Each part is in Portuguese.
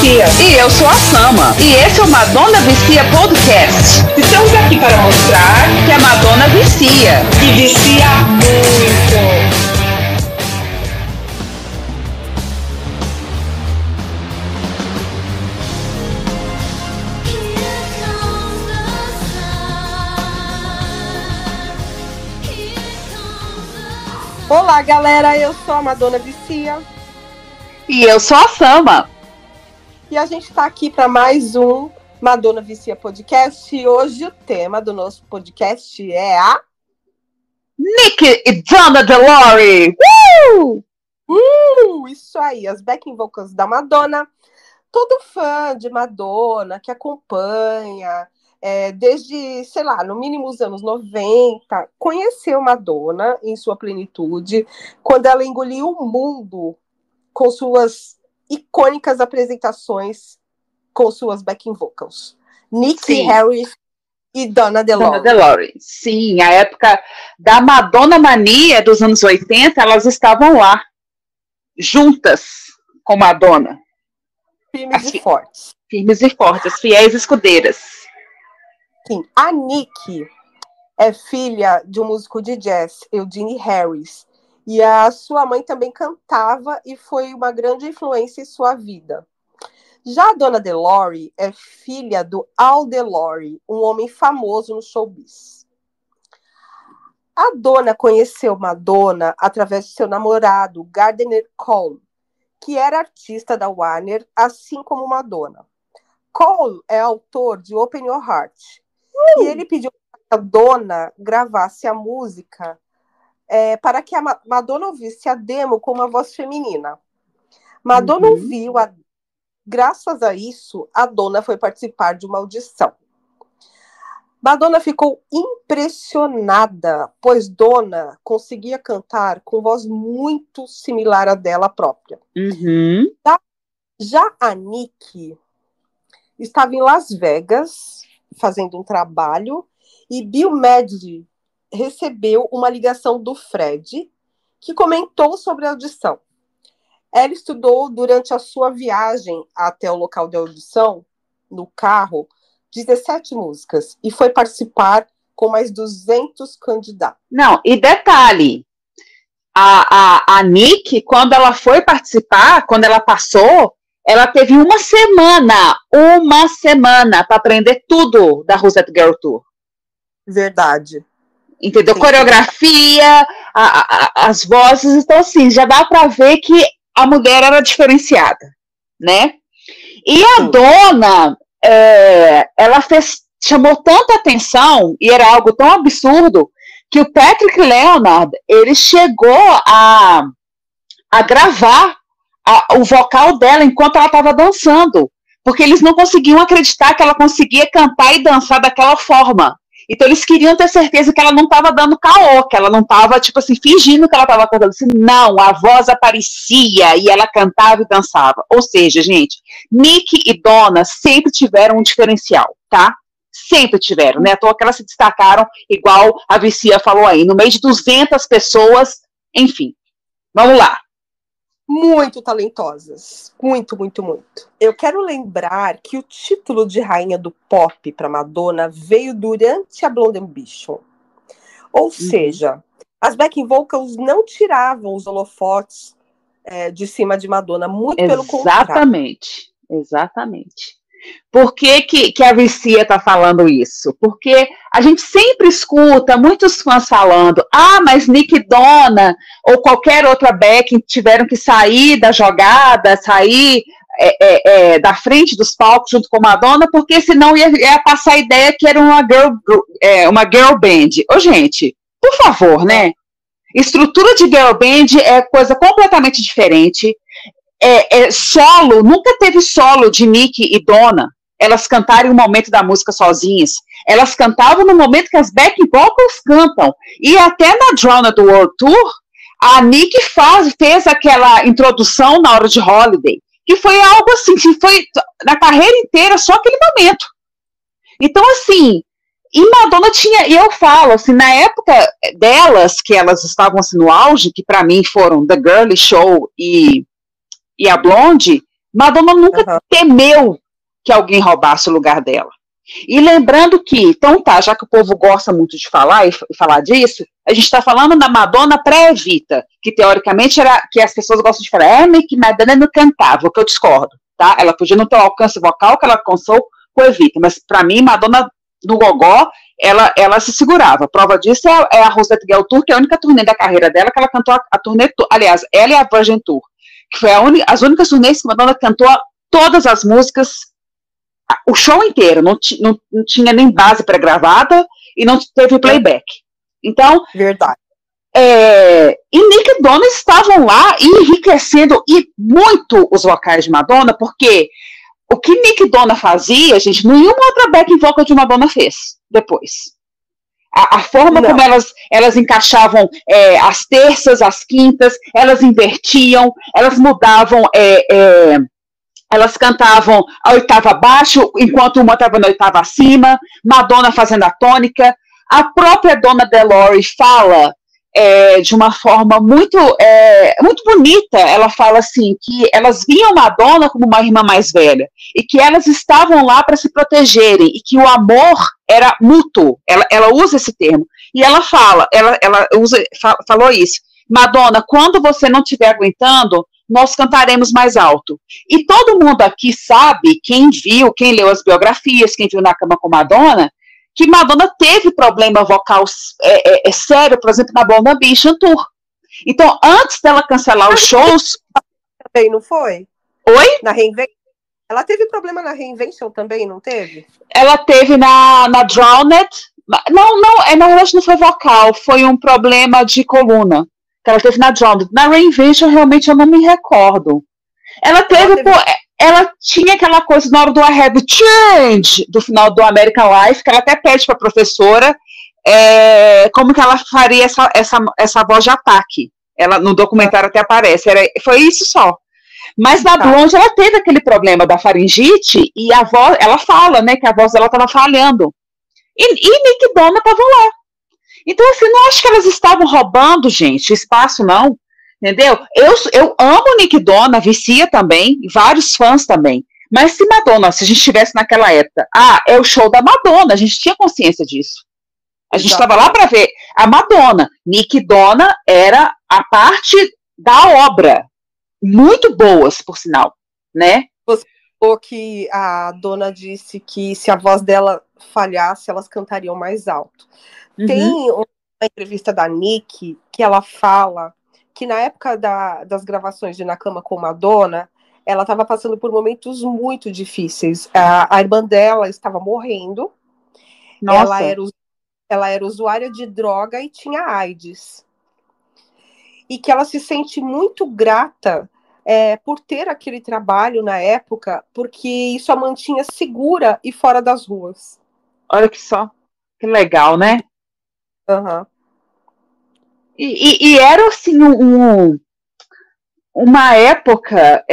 Vicia. E eu sou a Sama. E esse é o Madonna Vicia Podcast. Estamos aqui para mostrar que a Madonna vicia. E vicia muito. Olá, galera, eu sou a Madonna Vicia. E eu sou a Sama. E a gente está aqui para mais um Madonna Vicia Podcast. E hoje o tema do nosso podcast é a... Nick e Donna DeLory! Isso aí, as backing vocals da Madonna. Todo fã de Madonna que acompanha... desde, sei lá, no mínimo os anos 90, conheceu Madonna em sua plenitude, quando ela engoliu o mundo com suas icônicas apresentações com suas backing vocals. Nick Harris e Donna DeLory. Sim, a época da Madonna Mania dos anos 80, elas estavam lá, juntas com Madonna. Firmes e fortes. Firmes e fortes, fiéis escudeiras. Sim, a Nick é filha de um músico de jazz, Eugene Harris, e a sua mãe também cantava e foi uma grande influência em sua vida. Já a Donna DeLory é filha do Al DeLory, um homem famoso no showbiz. A Donna conheceu Madonna através de seu namorado, Gardner Cole, que era artista da Warner, assim como Madonna. Cole é autor de Open Your Heart, e ele pediu que a Donna gravasse a música para que a Madonna ouvisse a demo com uma voz feminina. Madonna ouviu, graças a isso, a Donna foi participar de uma audição. Madonna ficou impressionada, pois Donna conseguia cantar com voz muito similar à dela própria. Já a Nick estava em Las Vegas, fazendo um trabalho, e Bill Medley recebeu uma ligação do Fred, que comentou sobre a audição. Ela estudou durante a sua viagem até o local de audição, no carro, 17 músicas, e foi participar com mais 200 candidatos. Não, e detalhe, a Nick, quando ela foi participar, quando ela passou, ela teve uma semana para aprender tudo da Rosette Girl Tour. Verdade. Entendeu? Sim. Coreografia, as vozes, então assim, já dá para ver que a mulher era diferenciada, né? E a Donna, ela chamou tanta atenção, e era algo tão absurdo, que o Patrick Leonard, ele chegou a gravar o vocal dela enquanto ela estava dançando, porque eles não conseguiam acreditar que ela conseguia cantar e dançar daquela forma. Então eles queriam ter certeza que ela não estava dando caô, que ela não estava, tipo assim, fingindo que ela estava cantando. Assim, não, a voz aparecia e ela cantava e dançava. Ou seja, gente, Nick e Donna sempre tiveram um diferencial, tá? Sempre tiveram, né? À toa que elas se destacaram, igual a Vicia falou aí, no meio de 200 pessoas, enfim. Vamos lá. Muito talentosas. Muito, muito, muito. Eu quero lembrar que o título de rainha do pop para Madonna veio durante a Blonde Ambition. Ou seja, as backing vocals não tiravam os holofotes de cima de Madonna, muito pelo contrário. Exatamente. Por que a Vicia está falando isso? Porque a gente sempre escuta muitos fãs falando, mas Nick e Donna ou qualquer outra backing tiveram que sair da jogada, sair da frente dos palcos junto com Madonna, porque senão ia passar a ideia que era uma girl band. Ô, gente, por favor, né? Estrutura de girl band é coisa completamente diferente. Solo, nunca teve solo de Nick e Donna, elas cantarem um momento da música sozinhas, elas cantavam no momento que as backing vocals cantam, e até na Drowned World Tour, a Nick fez aquela introdução na hora de Holiday, que foi algo assim, que foi na carreira inteira só aquele momento. Então assim, e Madonna tinha, e eu falo assim, na época delas, que elas estavam assim no auge, que para mim foram The Girly Show e a Blonde, Madonna nunca temeu que alguém roubasse o lugar dela. E lembrando que, então tá, já que o povo gosta muito de falar e falar disso, a gente está falando da Madonna pré-Evita, que teoricamente era, que as pessoas gostam de falar, que Madonna não cantava, o que eu discordo, tá? Ela podia não ter o alcance vocal que ela alcançou com Evita, mas para mim, Madonna no gogó, ela se segurava. A prova disso é a Rosette Girl Tour, que é a única turnê da carreira dela, que ela cantou a turnê, aliás, ela e a Virgin Tour, que foi as únicas turnês que Madonna cantou todas as músicas, o show inteiro, não tinha nem base pré-gravada e não teve playback. Então, verdade. E Nick e Donna estavam lá enriquecendo e muito os vocais de Madonna, porque o que Nick e Donna fazia, gente, nenhuma outra back vocal de Madonna fez depois. A forma como elas encaixavam as terças, as quintas, elas invertiam, elas mudavam, elas cantavam a oitava abaixo, enquanto uma estava na oitava acima, Madonna fazendo a tônica. A própria Donna DeLorean fala de uma forma muito bonita, ela fala assim, que elas viam Madonna como uma irmã mais velha, e que elas estavam lá para se protegerem, e que o amor era mútuo, ela usa esse termo, e ela falou isso, Madonna, quando você não estiver aguentando, nós cantaremos mais alto. E todo mundo aqui sabe, quem leu as biografias, quem viu Na Cama com Madonna, que Madonna teve problema vocal sério, por exemplo, na Blonde Ambition Tour. Então, antes dela cancelar os shows... Também não foi? Oi? Na Reinvention? Ela teve problema na Reinvention também, não teve? Ela teve na Drowned. Não, na verdade não foi vocal, foi um problema de coluna que ela teve na Drowned. Na Reinvention, realmente, eu não me recordo. Ela tinha aquela coisa na hora do I Have Change, do final do American Life, que ela até pede para a professora como que ela faria essa voz de ataque. Ela, no documentário até aparece, foi isso só. Mas na Blonde ela teve aquele problema da faringite e a voz, ela fala, né, que a voz dela estava falhando. E Nick e Donna estavam lá. Então, assim, não acho que elas estavam roubando, gente, espaço, não. Entendeu? Eu amo Nick e Donna, vicia também, vários fãs também. Mas se a gente estivesse naquela época, é o show da Madonna, a gente tinha consciência disso. A gente estava lá para ver a Madonna. Nick e Donna era a parte da obra. Muito boas, por sinal, né? Ou que a Donna disse que se a voz dela falhasse, elas cantariam mais alto. Uhum. Tem uma entrevista da Nick que ela fala que na época das gravações de Na Cama com Madonna, ela estava passando por momentos muito difíceis. A irmã dela estava morrendo. Nossa. Ela era usuária de droga e tinha AIDS. E que ela se sente muito grata por ter aquele trabalho na época, porque isso a mantinha segura e fora das ruas. Olha que só, que legal, né? Uhum. E era assim uma época,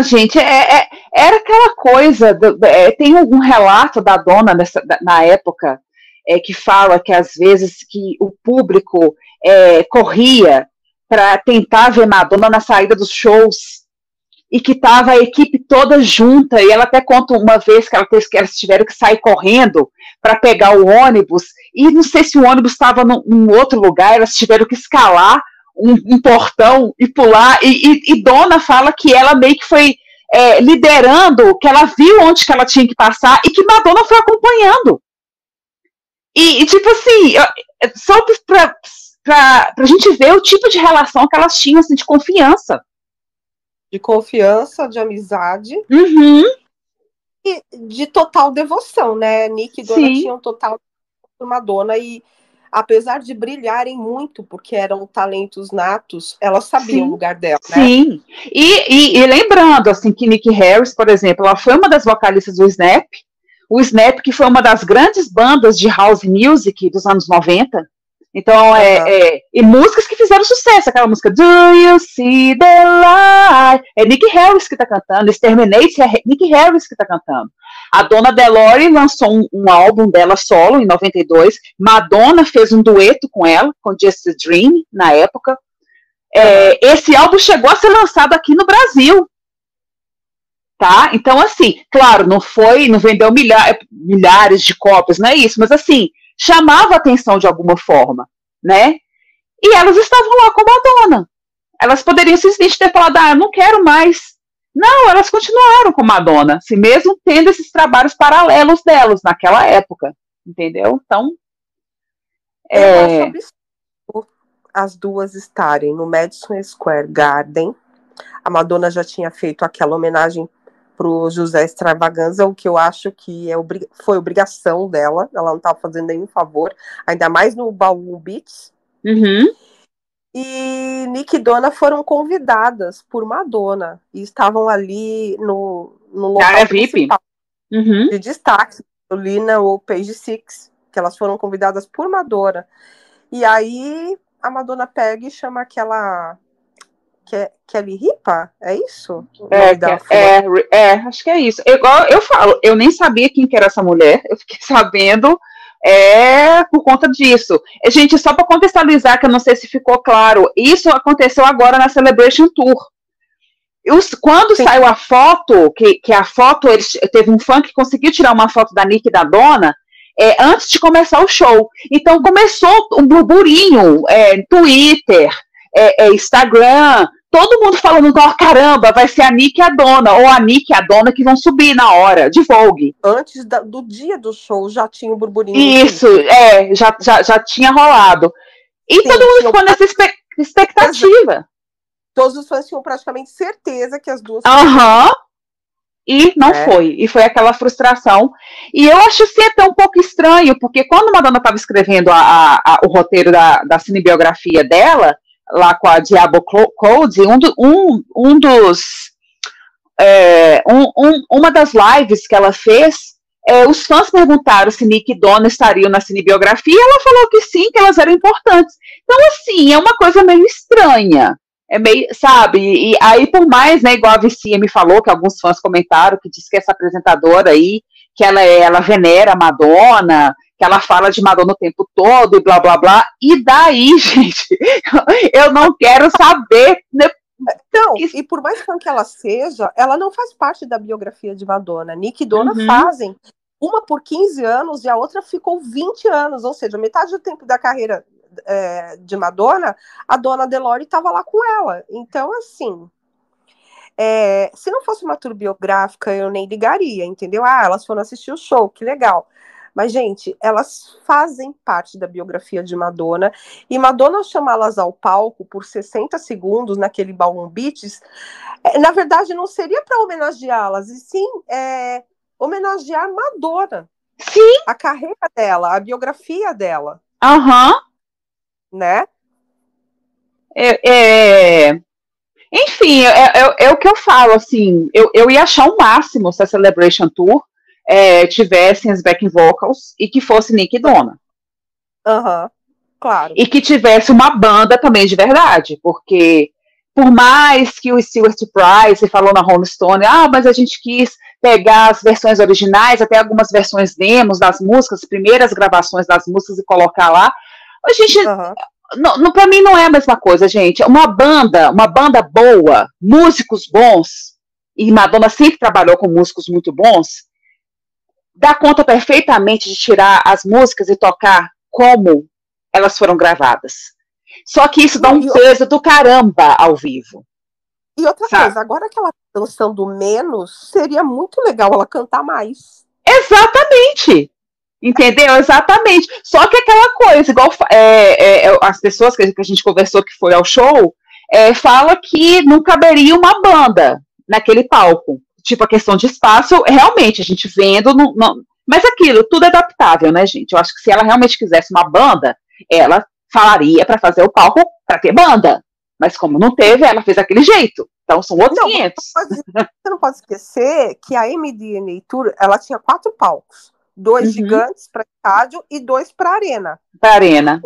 gente, era aquela coisa, tem um relato da Donna na época, que fala que às vezes que o público corria para tentar ver Madonna na saída dos shows, e que estava a equipe toda junta, e ela até conta uma vez que elas tiveram que sair correndo para pegar o ônibus, e não sei se o ônibus estava num outro lugar, elas tiveram que escalar um portão e pular, e Donna fala que ela meio que foi liderando, que ela viu onde que ela tinha que passar, e que Madonna foi acompanhando. E tipo assim, só para a gente ver o tipo de relação que elas tinham, assim, de confiança. De confiança, de amizade. Uhum. E de total devoção, né? Nick e Donna tinham total devoção por Madonna, e apesar de brilharem muito, porque eram talentos natos, elas sabiam o lugar dela, né? Sim, e lembrando, assim, que Nicky Harris, por exemplo, ela foi uma das vocalistas do Snap, o Snap, que foi uma das grandes bandas de house music dos anos 90, então, e músicas que fizeram sucesso, aquela música Do You See the Light? É Nicky Harris que tá cantando, Exterminate é Nicky Harris que tá cantando. A Donna DeLorean lançou um álbum dela solo em 92, Madonna fez um dueto com ela, com Just a Dream, na época. Esse álbum chegou a ser lançado aqui no Brasil. Tá? Então, assim, claro, não vendeu milhares de cópias, não é isso, mas assim, chamava atenção de alguma forma, né? E elas estavam lá com a Madonna. Elas poderiam simplesmente ter falado, eu não quero mais. Não, elas continuaram com a Madonna, assim, mesmo tendo esses trabalhos paralelos delas naquela época, entendeu? Então, eu acho absurdo as duas estarem no Madison Square Garden. A Madonna já tinha feito aquela homenagem pro José Extravaganza, o que eu acho que foi obrigação dela, ela não estava fazendo nenhum favor, ainda mais no Ballroom Beats. Uhum. E Nick e Donna foram convidadas por Madonna, e estavam ali no local principal, de destaque, ali na Page Six, que elas foram convidadas por Madonna. E aí a Madonna pega e chama aquela... Kelly Ripa? É isso? Acho que é isso. Igual eu falo, eu nem sabia quem que era essa mulher, eu fiquei sabendo por conta disso. Gente, só para contextualizar, que eu não sei se ficou claro, isso aconteceu agora na Celebration Tour. Quando saiu a foto, que a foto, teve um fã que conseguiu tirar uma foto da Nick e da Donna, antes de começar o show. Então começou um burburinho, Twitter, Instagram, todo mundo falando, caramba, vai ser a Nick e a Donna, ou a Nick e a Donna que vão subir na hora, de Vogue. Antes do dia do show já tinha o burburinho. Isso, já tinha rolado. E todo mundo ficou nessa expectativa. Todos os fãs tinham praticamente certeza que as duas... E não foi. E foi aquela frustração. E eu acho assim até um pouco estranho, porque quando a Madonna estava escrevendo o roteiro da cinebiografia dela, lá com a Diablo Code, uma das lives que ela fez, os fãs perguntaram se Nick e Donna estariam na cinebiografia, e ela falou que sim, que elas eram importantes. Então, assim, é uma coisa meio estranha. Meio, sabe? E aí, por mais, né, igual a Vicia me falou, que alguns fãs comentaram, que diz que essa apresentadora aí, que ela venera a Madonna, que ela fala de Madonna o tempo todo e blá, blá, blá. E daí, gente, eu não quero saber. Né? Não, e por mais fã que ela seja, ela não faz parte da biografia de Madonna. Nick e Donna fazem uma por 15 anos e a outra ficou 20 anos, ou seja, metade do tempo da carreira de Madonna, a Donna DeLorean estava lá com ela. Então, assim, se não fosse uma tour biográfica, eu nem ligaria, entendeu? Elas foram assistir o show, que legal. Mas, gente, elas fazem parte da biografia de Madonna, e Madonna chamá-las ao palco por 60 segundos naquele Ballroom Beats, na verdade, não seria para homenageá-las, e sim homenagear Madonna. Sim. A carreira dela, a biografia dela. Né? Enfim, é o que eu falo, assim, eu ia achar o máximo se a Celebration Tour tivessem as backing vocals e que fosse Nick e Donna. Claro. E que tivesse uma banda também de verdade, porque por mais que o Stuart Price falou na Rolling Stone, mas a gente quis pegar as versões originais, até algumas versões demos das músicas, primeiras gravações das músicas e colocar lá, a gente... Pra mim não é a mesma coisa, gente. Uma banda boa, músicos bons, e Madonna sempre trabalhou com músicos muito bons, dá conta perfeitamente de tirar as músicas e tocar como elas foram gravadas. Só que isso dá um peso do caramba ao vivo. E outra coisa, agora que ela tá dançando menos, seria muito legal ela cantar mais. Exatamente. Entendeu? Exatamente. Só que aquela coisa, igual as pessoas que a gente conversou que foi ao show, fala que não caberia uma banda naquele palco. Tipo, a questão de espaço, realmente, a gente vendo... Mas aquilo, tudo é adaptável, né, gente? Eu acho que se ela realmente quisesse uma banda, ela falaria para fazer o palco para ter banda. Mas como não teve, ela fez daquele jeito. Então, são outros 500. Você não pode esquecer que a MDNA Tour, ela tinha 4 palcos. 2 gigantes para estádio e 2 para arena. Para arena.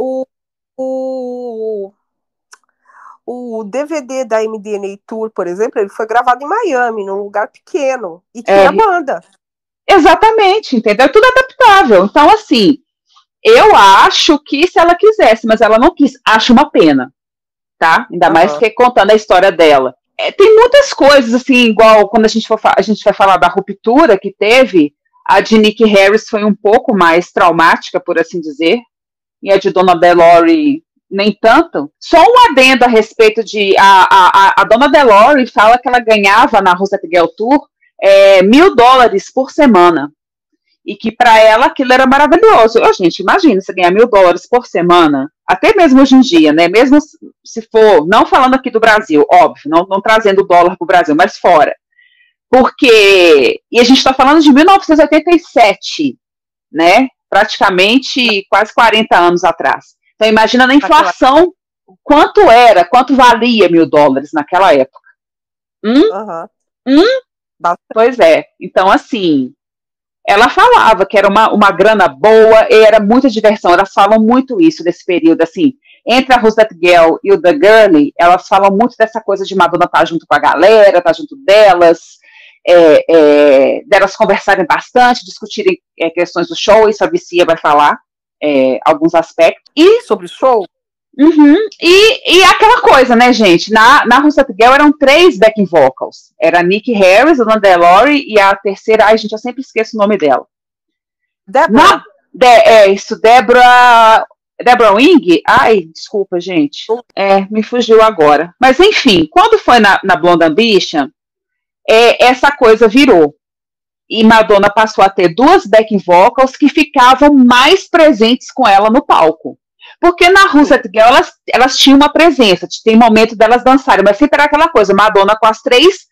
O DVD da MDNA Tour, por exemplo, ele foi gravado em Miami, num lugar pequeno, e tinha banda. Exatamente, entendeu? Tudo adaptável. Então, assim, eu acho que se ela quisesse, mas ela não quis, acho uma pena, tá? Ainda mais que contando a história dela. Tem muitas coisas, assim, igual quando a gente vai falar da ruptura que teve, a de Nick Harris foi um pouco mais traumática, por assim dizer, e a de Donna DeLorean nem tanto. Só um adendo a respeito de... A Donna DeLorean fala que ela ganhava na Rosetta Girl Tour $1.000 por semana. E que para ela aquilo era maravilhoso. Gente, imagina você ganhar $1.000 por semana, até mesmo hoje em dia, né? Mesmo se for, não falando aqui do Brasil, óbvio, não trazendo o dólar para o Brasil, mas fora. Porque, e a gente está falando de 1987, né? Praticamente quase 40 anos atrás. Então imagina na inflação quanto valia $1.000 naquela época. Pois é. Então, assim, ela falava que era uma grana boa e era muita diversão. Elas falam muito isso desse período, assim, entre a Rosetta Girl e o The Girly, elas falam muito dessa coisa de Madonna estar junto com a galera, estar junto delas, delas conversarem bastante, discutirem questões do show. Isso a Vicia vai falar, alguns aspectos. E sobre o show? E aquela coisa, né, gente? Na Rosetta Girl eram 3 backing vocals. Era a Nick Harris, a Donna DeLorean e a terceira, ai, gente, eu sempre esqueço o nome dela. Deborah. Deborah Wing? Ai, desculpa, gente. Me fugiu agora. Mas, enfim, quando foi na Blonde Ambition, essa coisa virou. E Madonna passou a ter 2 backing vocals que ficavam mais presentes com ela no palco. Porque na Rosetta Girl elas tinham uma presença, tem momento delas dançarem, mas sempre era aquela coisa, Madonna com as 3,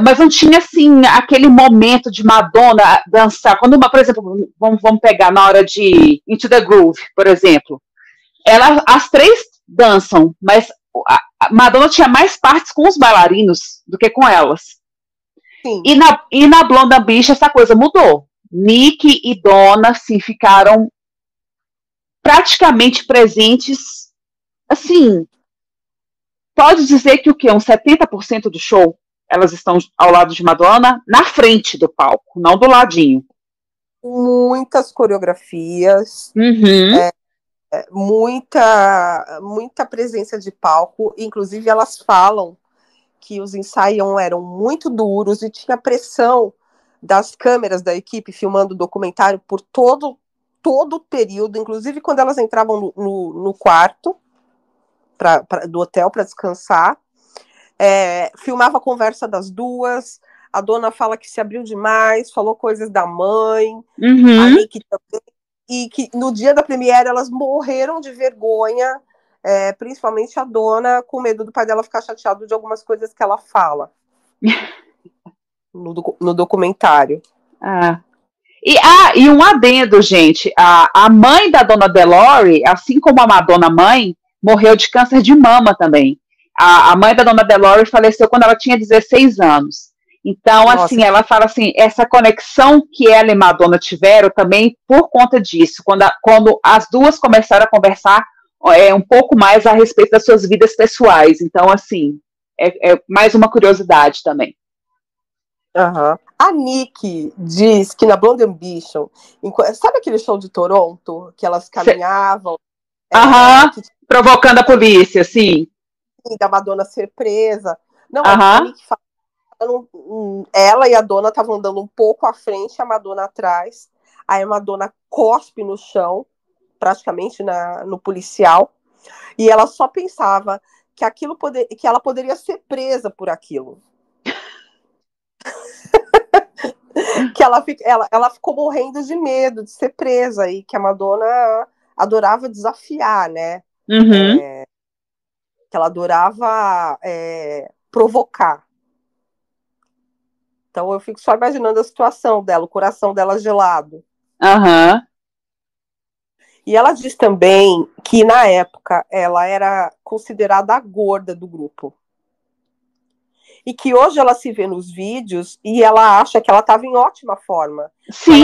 mas não tinha assim aquele momento de Madonna dançar. Quando por exemplo, vamos pegar na hora de Into the Groove, por exemplo, as 3 dançam, mas a Madonna tinha mais partes com os bailarinos do que com elas. Sim. E na Blonde Ambition essa coisa mudou. Nick e Donna assim, ficaram praticamente presentes, assim, pode dizer que uns 70% do show, elas estão ao lado de Madonna, na frente do palco, não do ladinho. Muitas coreografias, muita presença de palco, inclusive elas falam que os ensaios eram muito duros e tinha pressão das câmeras da equipe filmando o documentário por todo o período, inclusive quando elas entravam no quarto do hotel para descansar, filmava a conversa das duas, a Donna fala que se abriu demais, falou coisas da mãe, a Nick também, e que no dia da premiere elas morreram de vergonha, principalmente a Donna, com medo do pai dela ficar chateado de algumas coisas que ela fala no documentário. E um adendo, gente, a mãe da Donna DeLorean, assim como a Madonna mãe, morreu de câncer de mama também. A mãe da Donna DeLorean faleceu quando ela tinha 16 anos. Então, nossa, assim, ela fala assim, essa conexão que ela e Madonna tiveram também por conta disso, quando as duas começaram a conversar um pouco mais a respeito das suas vidas pessoais. Então, assim, mais uma curiosidade também. A Nick diz que na Blonde Ambition, sabe aquele show de Toronto, que elas caminhavam? Provocando a polícia, sim. Da Madonna ser presa. Não, a Nick fala, ela e a Donna estavam andando um pouco à frente, a Madonna atrás. Aí a Madonna cospe no chão, praticamente no policial, e ela só pensava que que ela poderia ser presa por aquilo. Que ela ficou morrendo de medo de ser presa, e que a Madonna adorava desafiar, né? Que ela adorava provocar. Então eu fico só imaginando a situação dela, o coração dela gelado. E ela diz também que na época ela era considerada a gorda do grupo. E que hoje ela se vê nos vídeos e ela acha que ela estava em ótima forma. Sim.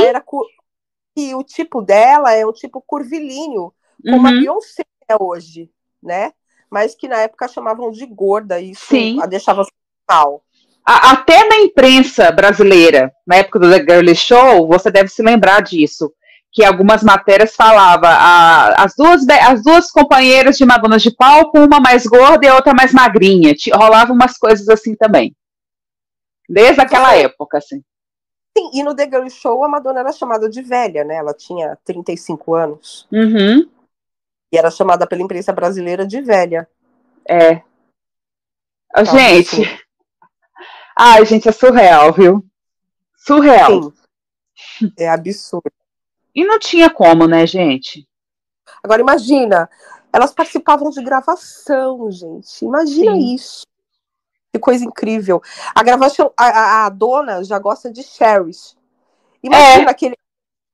E o tipo dela é um tipo curvilíneo, como a Beyoncé é hoje, né? Mas que na época chamavam de gorda, e isso a deixava mal. Até na imprensa brasileira, na época do The Girly Show, você deve se lembrar disso, que algumas matérias falavam as duas companheiras de Madonna de palco, uma mais gorda e a outra mais magrinha. Rolava umas coisas assim também. Desde aquela época, assim. Sim, e no The Girl Show a Madonna era chamada de velha, né? Ela tinha 35 anos. Uhum. E era chamada pela imprensa brasileira de velha. É. Gente. Absurdo. Ai, gente, é surreal, viu? Surreal. Sim. É absurdo. E não tinha como, né, gente? Agora, imagina, elas participavam de gravação, gente. Imagina Sim. isso. Que coisa incrível. A gravação, a dona já gosta de Cherries. Imagina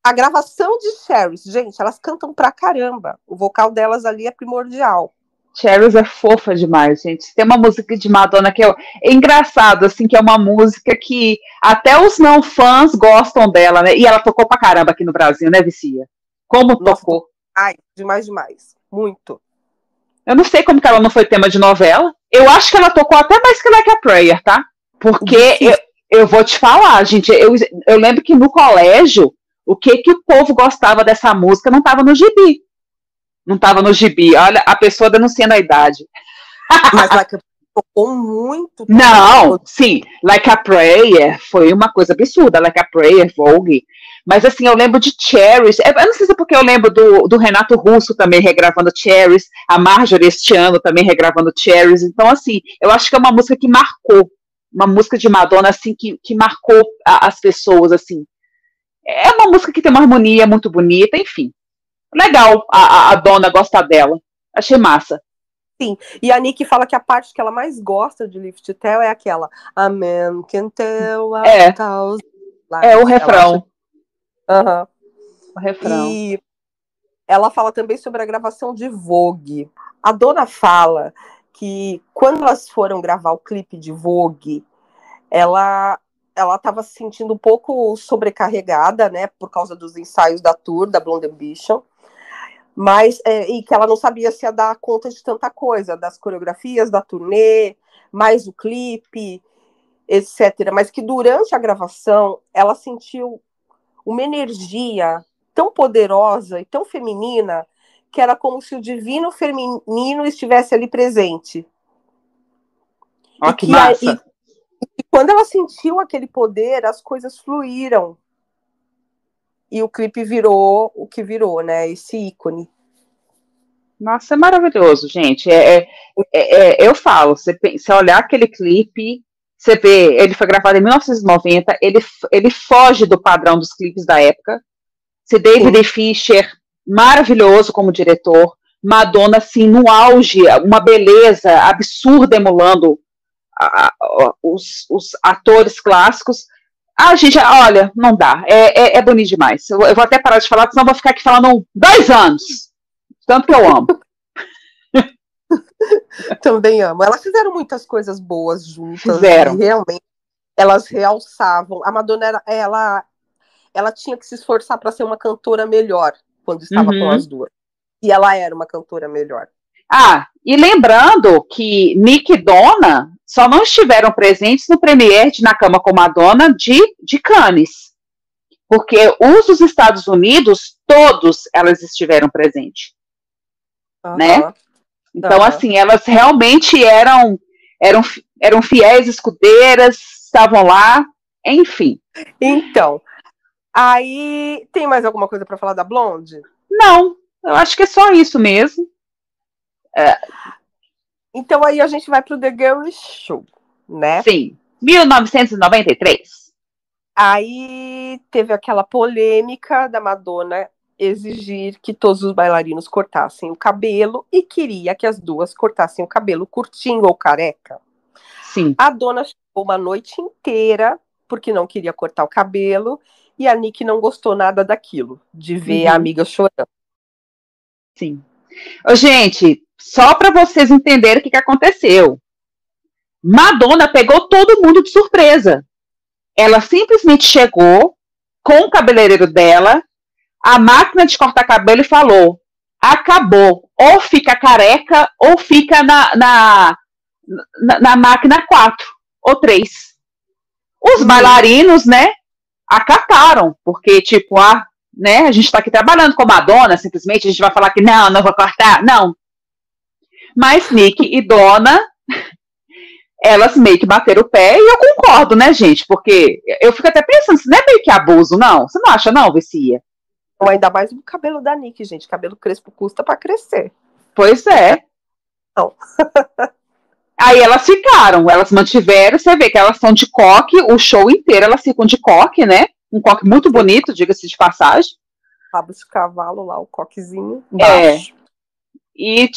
a gravação de Cherries. Gente, elas cantam pra caramba. O vocal delas ali é primordial. Cherries é fofa demais, gente. Tem uma música de Madonna que é engraçado, assim, que é uma música que até os não fãs gostam dela, né? E ela tocou pra caramba aqui no Brasil, né, Vicia? Como tocou? Ai, demais. Muito. Eu não sei como que ela não foi tema de novela. Eu acho que ela tocou até mais que Like a Prayer, tá? Porque eu vou te falar, gente, eu lembro que no colégio, o que o povo gostava dessa música não tava no gibi. Não tava no gibi. Olha, a pessoa denunciando a idade. Mas Like a Prayer tocou muito. Não, sim. Like a Prayer foi uma coisa absurda. Like a Prayer, Vogue. Mas assim, eu lembro de Cherries. Eu não sei se é porque eu lembro do Renato Russo também regravando Cherries. A Marjorie este ano também regravando Cherries. Então, assim, eu acho que é uma música que marcou. Uma música de Madonna, assim, que marcou as pessoas, assim. É uma música que tem uma harmonia muito bonita, enfim. Legal a dona gostar dela. Achei massa. Sim, e a Nick fala que a parte que ela mais gosta de Lift Tell é aquela A man can tell a thousand lies. É o refrão. Uhum. O refrão. E ela fala também sobre a gravação de Vogue. A dona fala que quando elas foram gravar o clipe de Vogue, ela estava se sentindo um pouco sobrecarregada, né, por causa dos ensaios da tour, da Blonde Ambition, mas, e que ela não sabia se ia dar conta de tanta coisa, das coreografias, da turnê, mais o clipe, etc. Mas que durante a gravação, ela sentiu uma energia tão poderosa e tão feminina, que era como se o divino feminino estivesse ali presente. Ó, que massa. E quando ela sentiu aquele poder, as coisas fluíram. E o clipe virou o que virou, né? Esse ícone. Nossa, é maravilhoso, gente. Eu falo, você olhar aquele clipe, você vê, ele foi gravado em 1990, ele foge do padrão dos clipes da época. Se David Fischer, maravilhoso como diretor, Madonna, assim, no auge, uma beleza absurda emulando os atores clássicos. Gente, olha, não dá. É bonito demais. Eu vou até parar de falar, senão eu vou ficar aqui falando 2 anos. Tanto que eu amo. Também amo. Elas fizeram muitas coisas boas juntas. Fizeram. E realmente elas realçavam. A Madonna, ela tinha que se esforçar para ser uma cantora melhor quando estava com as duas. E ela era uma cantora melhor. E lembrando que Nick e Donna só não estiveram presentes no premiere de Na Cama com Madonna de Cannes. Porque os dos Estados Unidos, todos elas estiveram presentes. Né? Então, assim, elas realmente eram fiéis escudeiras, estavam lá, enfim. Então, aí tem mais alguma coisa para falar da Blonde? Não, eu acho que é só isso mesmo. Então aí a gente vai pro The Girl Show, né? Sim, 1993. Aí teve aquela polêmica da Madonna exigir que todos os bailarinos cortassem o cabelo e queria que as duas cortassem o cabelo curtinho ou careca. Sim. A dona ficou uma noite inteira porque não queria cortar o cabelo e a Nick não gostou nada daquilo, de ver a amiga chorando. Sim. Gente, só para vocês entenderem o que aconteceu. Madonna pegou todo mundo de surpresa. Ela simplesmente chegou com o cabeleireiro dela, a máquina de cortar cabelo e falou: acabou, ou fica careca ou fica na máquina 4 ou 3. Os bailarinos, né, acataram, porque tipo, né? A gente está aqui trabalhando com a Madonna, simplesmente, a gente vai falar que não vou cortar, não. Mas Nick e Donna, elas meio que bateram o pé, e eu concordo, né, gente? Porque eu fico até pensando, isso não é meio que abuso, não? Você não acha, não, Vicia? Ou ainda mais o cabelo da Nick, gente. Cabelo crespo custa pra crescer. Pois é. Não. Aí elas ficaram, elas mantiveram, você vê que elas são de coque, o show inteiro elas ficam de coque, né? Um coque muito bonito, diga-se de passagem. Rabo de cavalo lá, o coquezinho baixo. E,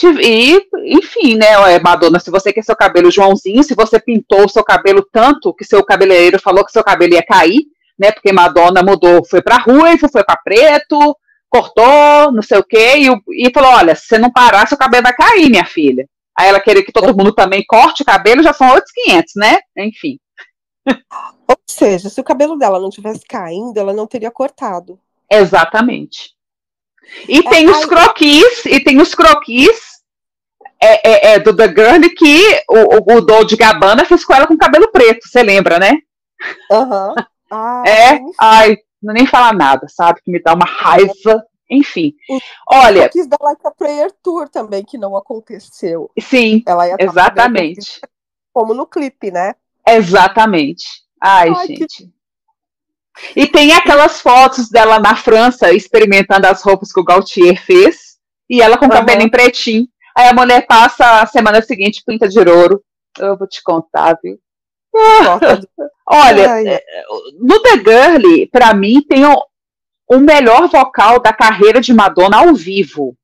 enfim, né, Madonna, se você quer seu cabelo Joãozinho, se você pintou o seu cabelo tanto que seu cabeleireiro falou que seu cabelo ia cair, né, porque Madonna mudou, foi pra ruivo, foi pra preto, cortou, não sei o quê, e falou, olha, se você não parar, seu cabelo vai cair, minha filha. Aí ela queria que todo mundo também corte o cabelo, já são outros 500, né? Enfim. Ou seja, se o cabelo dela não tivesse caindo, ela não teria cortado. Exatamente. E tem os croquis do The Girl que o Dolce Gabbana fez com ela com cabelo preto, você lembra, né? Aham. Ai, não nem falar nada, sabe? Que me dá uma raiva. Enfim, olha... Eu quis dar Like a Prayer Tour também, que não aconteceu. Sim, exatamente. Como no clipe, né? Exatamente. Ai gente. E tem aquelas fotos dela na França, experimentando as roupas que o Gaultier fez, e ela com o cabelinho pretinho. Aí a mulher passa a semana seguinte, pinta de ouro. Eu vou te contar, viu? Olha, no The Girl, pra mim, tem o melhor vocal da carreira de Madonna ao vivo.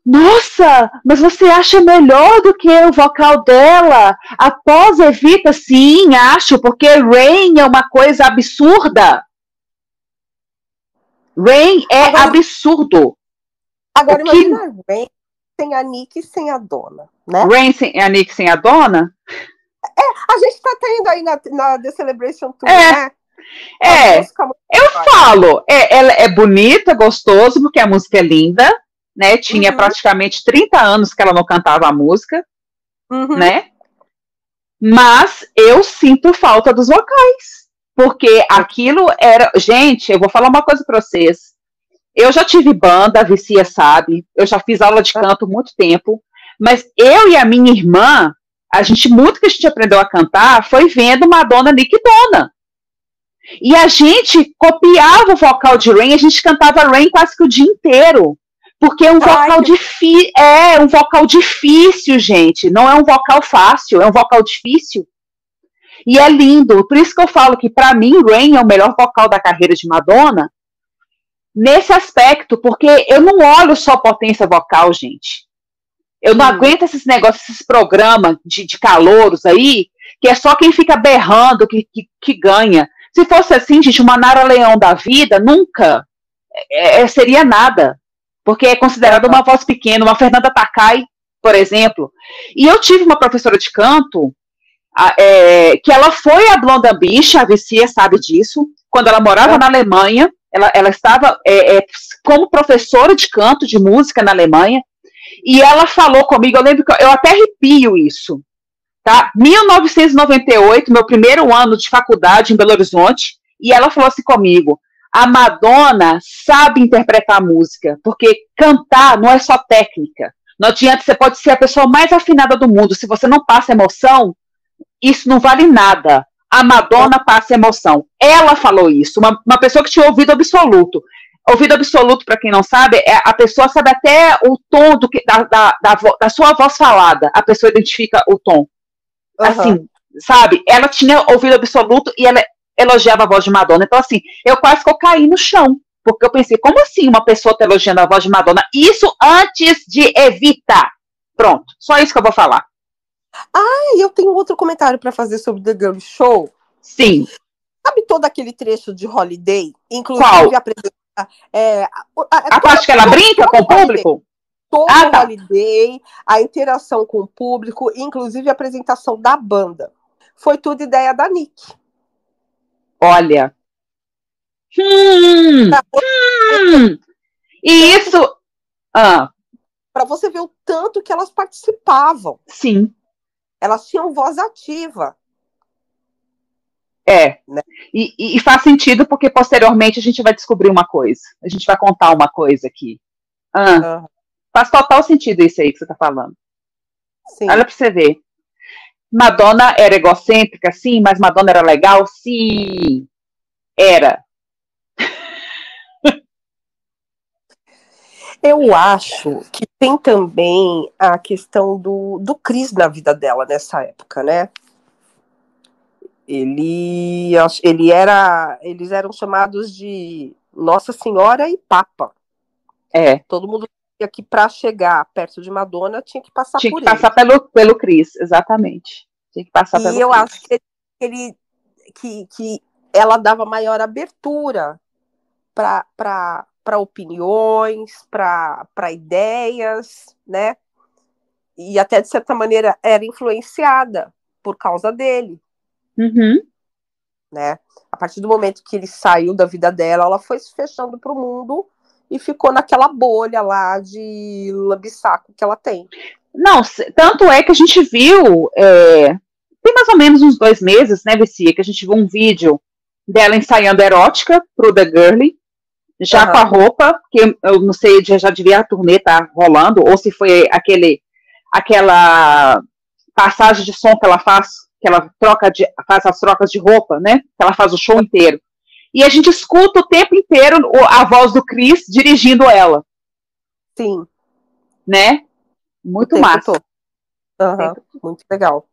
Nossa, mas você acha melhor do que o vocal dela após Evita? Sim, acho, porque Rain é uma coisa absurda. Rain é absurdo. Agora imagina Rain sem a Nick e sem a Donna, né? Rain sem a Nick sem a Donna? A gente tá tendo aí na The Celebration Tour, né? Eu falo, ela é bonita, gostoso, porque a música é linda, né? Tinha praticamente 30 anos que ela não cantava a música, né? Mas eu sinto falta dos vocais, porque aquilo era... Gente, eu vou falar uma coisa pra vocês. Eu já tive banda, a Vicia sabe, eu já fiz aula de canto há muito tempo, mas eu e a minha irmã, muito que a gente aprendeu a cantar foi vendo Madonna, Nick e Donna. E a gente copiava o vocal de Rain, a gente cantava Rain quase que o dia inteiro. Porque é um vocal difícil. É um vocal difícil, gente. Não é um vocal fácil, é um vocal difícil. E é lindo. Por isso que eu falo que, pra mim, Rain é o melhor vocal da carreira de Madonna. Nesse aspecto, porque eu não olho só potência vocal, gente. Eu não aguento esses negócios, esses programas de calouros aí, que é só quem fica berrando que ganha. Se fosse assim, gente, uma Nara Leão da vida, nunca seria nada. Porque é considerada uma voz pequena, uma Fernanda Takai, por exemplo. E eu tive uma professora de canto, que ela foi a Blonde Ambition, a Vicia sabe disso, quando ela morava na Alemanha, ela estava como professora de canto, de música na Alemanha, e ela falou comigo, eu lembro que eu até arrepio isso, tá? 1998, meu primeiro ano de faculdade em Belo Horizonte, e ela falou assim comigo, a Madonna sabe interpretar música, porque cantar não é só técnica, não adianta, você pode ser a pessoa mais afinada do mundo, se você não passa emoção, isso não vale nada. A Madonna passa emoção. Ela falou isso, uma pessoa que tinha ouvido absoluto. Ouvido absoluto, para quem não sabe, a pessoa sabe até o tom da sua voz falada. A pessoa identifica o tom. Assim, sabe? Ela tinha ouvido absoluto e ela elogiava a voz de Madonna. Então, assim, eu quase que eu caí no chão. Porque eu pensei, como assim uma pessoa tá elogiando a voz de Madonna? Isso antes de Evita. Pronto, só isso que eu vou falar. Eu tenho outro comentário para fazer sobre The Girl Show. Sim. Sabe todo aquele trecho de Holiday? Inclusive a parte que ela brinca com o público? Todo Holiday, a interação com o público, inclusive a apresentação da banda. Foi tudo ideia da Nick. Olha. E isso... Para você ver o tanto que elas participavam. Sim. Elas tinham voz ativa. Né? E faz sentido porque posteriormente a gente vai descobrir uma coisa. A gente vai contar uma coisa aqui. Faz total sentido isso aí que você tá falando. Sim. Olha pra você ver. Madonna era egocêntrica, sim, mas Madonna era legal? Sim. Era. Eu acho que tem também a questão do Chris na vida dela nessa época, né? Eles eram chamados de Nossa Senhora e Papa. Todo mundo sabia que para chegar perto de Madonna tinha que passar por ele. Tinha que passar pelo Chris, exatamente. Tinha que passar pelo Chris. E eu acho que ela dava maior abertura para opiniões, para ideias, né? E até, de certa maneira, era influenciada por causa dele. Né? A partir do momento que ele saiu da vida dela, ela foi se fechando para o mundo e ficou naquela bolha lá de lambisaco que ela tem. Não, tanto é que a gente viu, tem mais ou menos uns 2 meses, né, Vicia, que a gente viu um vídeo dela ensaiando erótica pro The Girly, já com a roupa, que eu não sei, já devia a turnê tá rolando, ou se foi aquela passagem de som que ela faz, que ela faz as trocas de roupa, né, que ela faz o show inteiro. E a gente escuta o tempo inteiro a voz do Chris dirigindo ela. Sim. Né? Muito massa. Muito legal.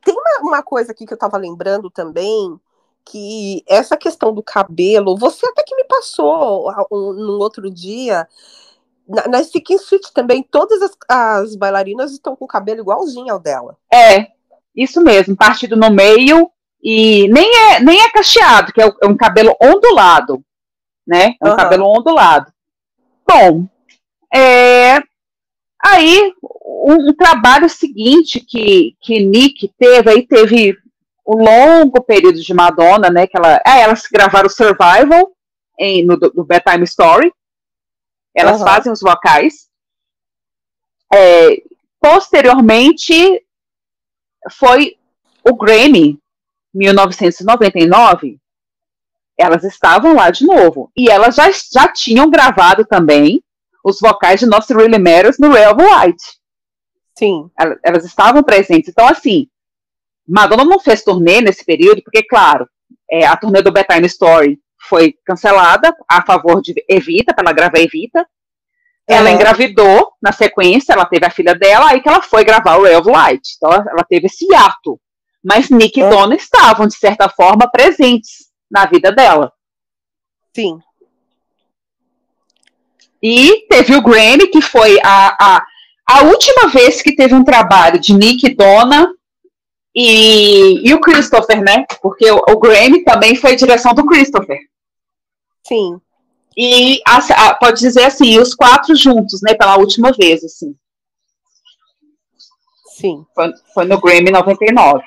Tem uma coisa aqui que eu tava lembrando também, que essa questão do cabelo, você até que me passou num outro dia, na Sticking Suit também, todas as bailarinas estão com o cabelo igualzinho ao dela. Isso mesmo, partido no meio, e nem é cacheado, que é um cabelo ondulado, né? É um cabelo ondulado. Bom, aí um trabalho seguinte que Nick teve o longo período de Madonna, né? Que elas gravaram o Survival no Bedtime Story. Elas fazem os vocais. Posteriormente foi o Grammy 1999, elas estavam lá de novo. E elas já tinham gravado também os vocais de Nothing Really Matters no Ray of Light. Sim. Elas estavam presentes. Então, assim, Madonna não fez turnê nesse período, porque, claro, a turnê do Bedtime Story foi cancelada a favor de Evita, para ela gravar Evita. Ela engravidou na sequência, ela teve a filha dela, aí que ela foi gravar o Ray of Light. Então, ela teve esse hiato. Mas Nick e Donna estavam, de certa forma, presentes na vida dela. Sim. E teve o Grammy, que foi a última vez que teve um trabalho de Nick e Donna e o Christopher, né? Porque o Grammy também foi a direção do Christopher. Sim. E pode dizer assim, os 4 juntos, né? Pela última vez, assim. Sim. Foi no Grammy 99.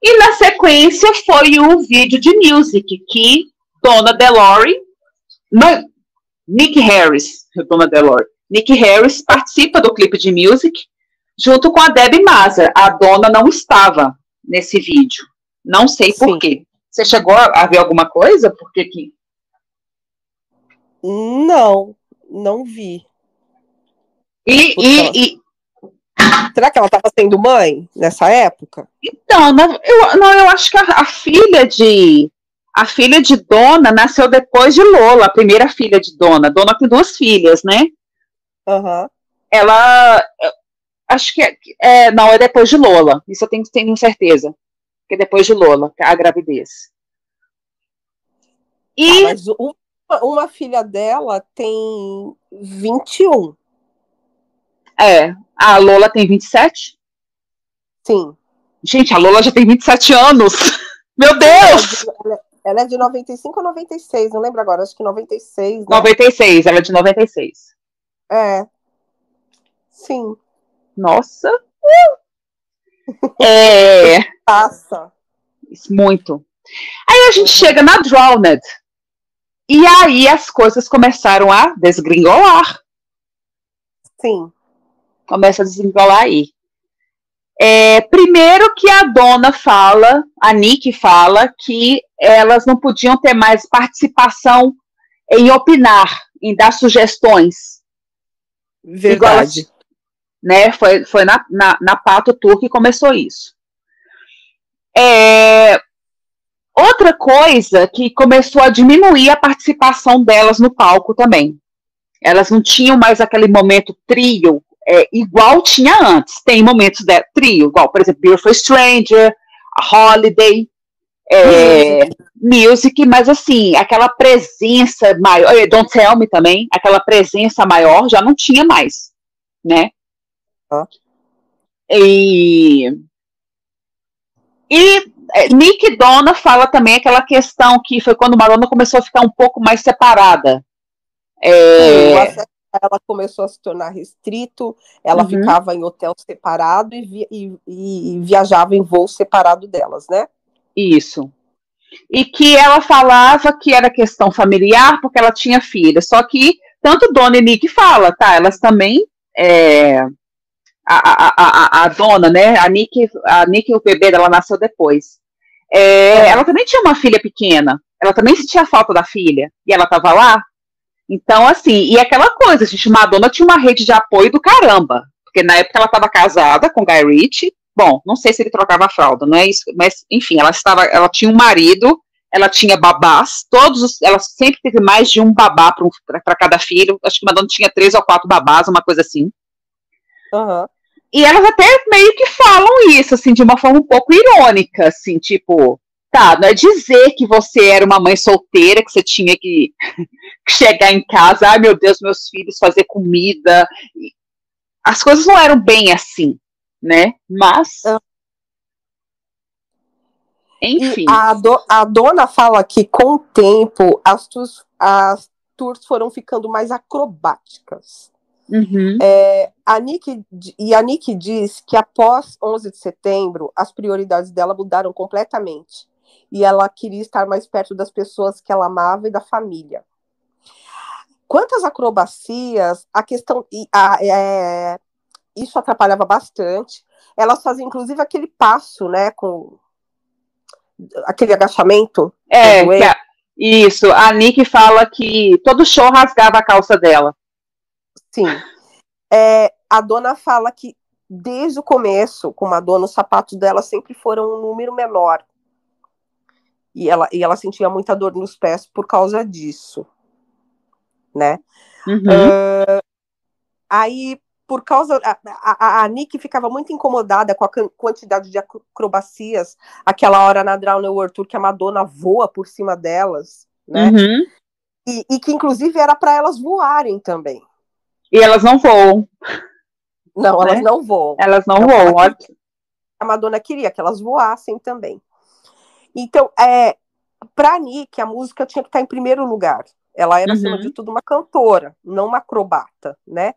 E na sequência foi o vídeo de Music, que Donna DeLorean, Nick Harris participa do clipe de Music, junto com a Debbie Mazar. A Donna não estava nesse vídeo. Não sei por quê. Você chegou a ver alguma coisa? Por que que... Não vi. Será que ela estava sendo mãe nessa época? Então, eu acho que a filha de Donna nasceu depois de Lola, a primeira filha de Donna. Donna tem 2 filhas, né? Ela, acho que não, é depois de Lola. Isso eu tenho certeza. Que é depois de Lola, a gravidez. Mas uma filha dela tem 21. A Lola tem 27? Sim. Gente, a Lola já tem 27 anos. Meu Deus! Ela é de 95 ou 96, não lembro agora, acho que 96. Né? 96, ela é de 96. Sim. Nossa. Passa. Muito. Aí a gente chega na Drowned. E aí as coisas começaram a desgringolar. Sim. Começa a desgringolar aí. Primeiro que a dona fala, a Nick fala, que elas não podiam ter mais participação em opinar, em dar sugestões. Verdade. Igual, né, foi na Pato Tour que começou isso. Outra coisa que começou a diminuir a participação delas no palco também. Elas não tinham mais aquele momento trio, igual tinha antes. Tem momentos de trio, igual, por exemplo, Beer for Stranger, Holiday, Music, mas assim, aquela presença maior, Don't Tell Me também, aquela presença maior já não tinha mais, né? E Nick e Donna fala também aquela questão que foi quando Madonna começou a ficar um pouco mais separada. O acesso ela começou a se tornar restrito, ela ficava em hotel separado e viajava em voo separado delas, né? Isso. E que ela falava que era questão familiar porque ela tinha filha. Só que tanto Donna e Nick fala, tá? Elas também... A dona, né? A Nick, o bebê dela nasceu depois. Ela também tinha uma filha pequena. Ela também sentia falta da filha. E ela tava lá. Então, assim, e aquela coisa, gente, Madonna tinha uma rede de apoio do caramba. Porque na época ela estava casada com Guy Ritchie. Bom, não sei se ele trocava a fralda, não é isso, mas, enfim, ela tinha um marido, ela tinha babás, ela sempre teve mais de um babá para cada filho. Acho que Madonna tinha 3 ou 4 babás, uma coisa assim. E elas até meio que falam isso, assim, de uma forma um pouco irônica, assim, tipo, tá, não é dizer que você era uma mãe solteira, que você tinha que chegar em casa, ai meu Deus, meus filhos, fazer comida. As coisas não eram bem assim, né? Mas, enfim. E a dona fala que com o tempo as tours foram ficando mais acrobáticas. A Nick diz que após 11 de setembro, as prioridades dela mudaram completamente. E ela queria estar mais perto das pessoas que ela amava e da família. Quantas acrobacias, a questão... isso atrapalhava bastante. Elas faziam, inclusive, aquele passo, né, com aquele agachamento. Isso. A Nick fala que todo show rasgava a calça dela. Sim. A dona fala que desde o começo, com Madonna, os sapatos dela sempre foram um número menor. E ela sentia muita dor nos pés por causa disso, né? Aí, por causa... A Nick ficava muito incomodada com a quantidade de acrobacias, aquela hora na Drown World Tour que a Madonna voa por cima delas, né? E que, inclusive, era para elas voarem também. E elas não voam. Não, elas não voam. Elas não voam. A Madonna queria que elas voassem também. Então, para a Nick, a música tinha que estar em primeiro lugar. Ela era, acima de tudo, uma cantora, não uma acrobata, né?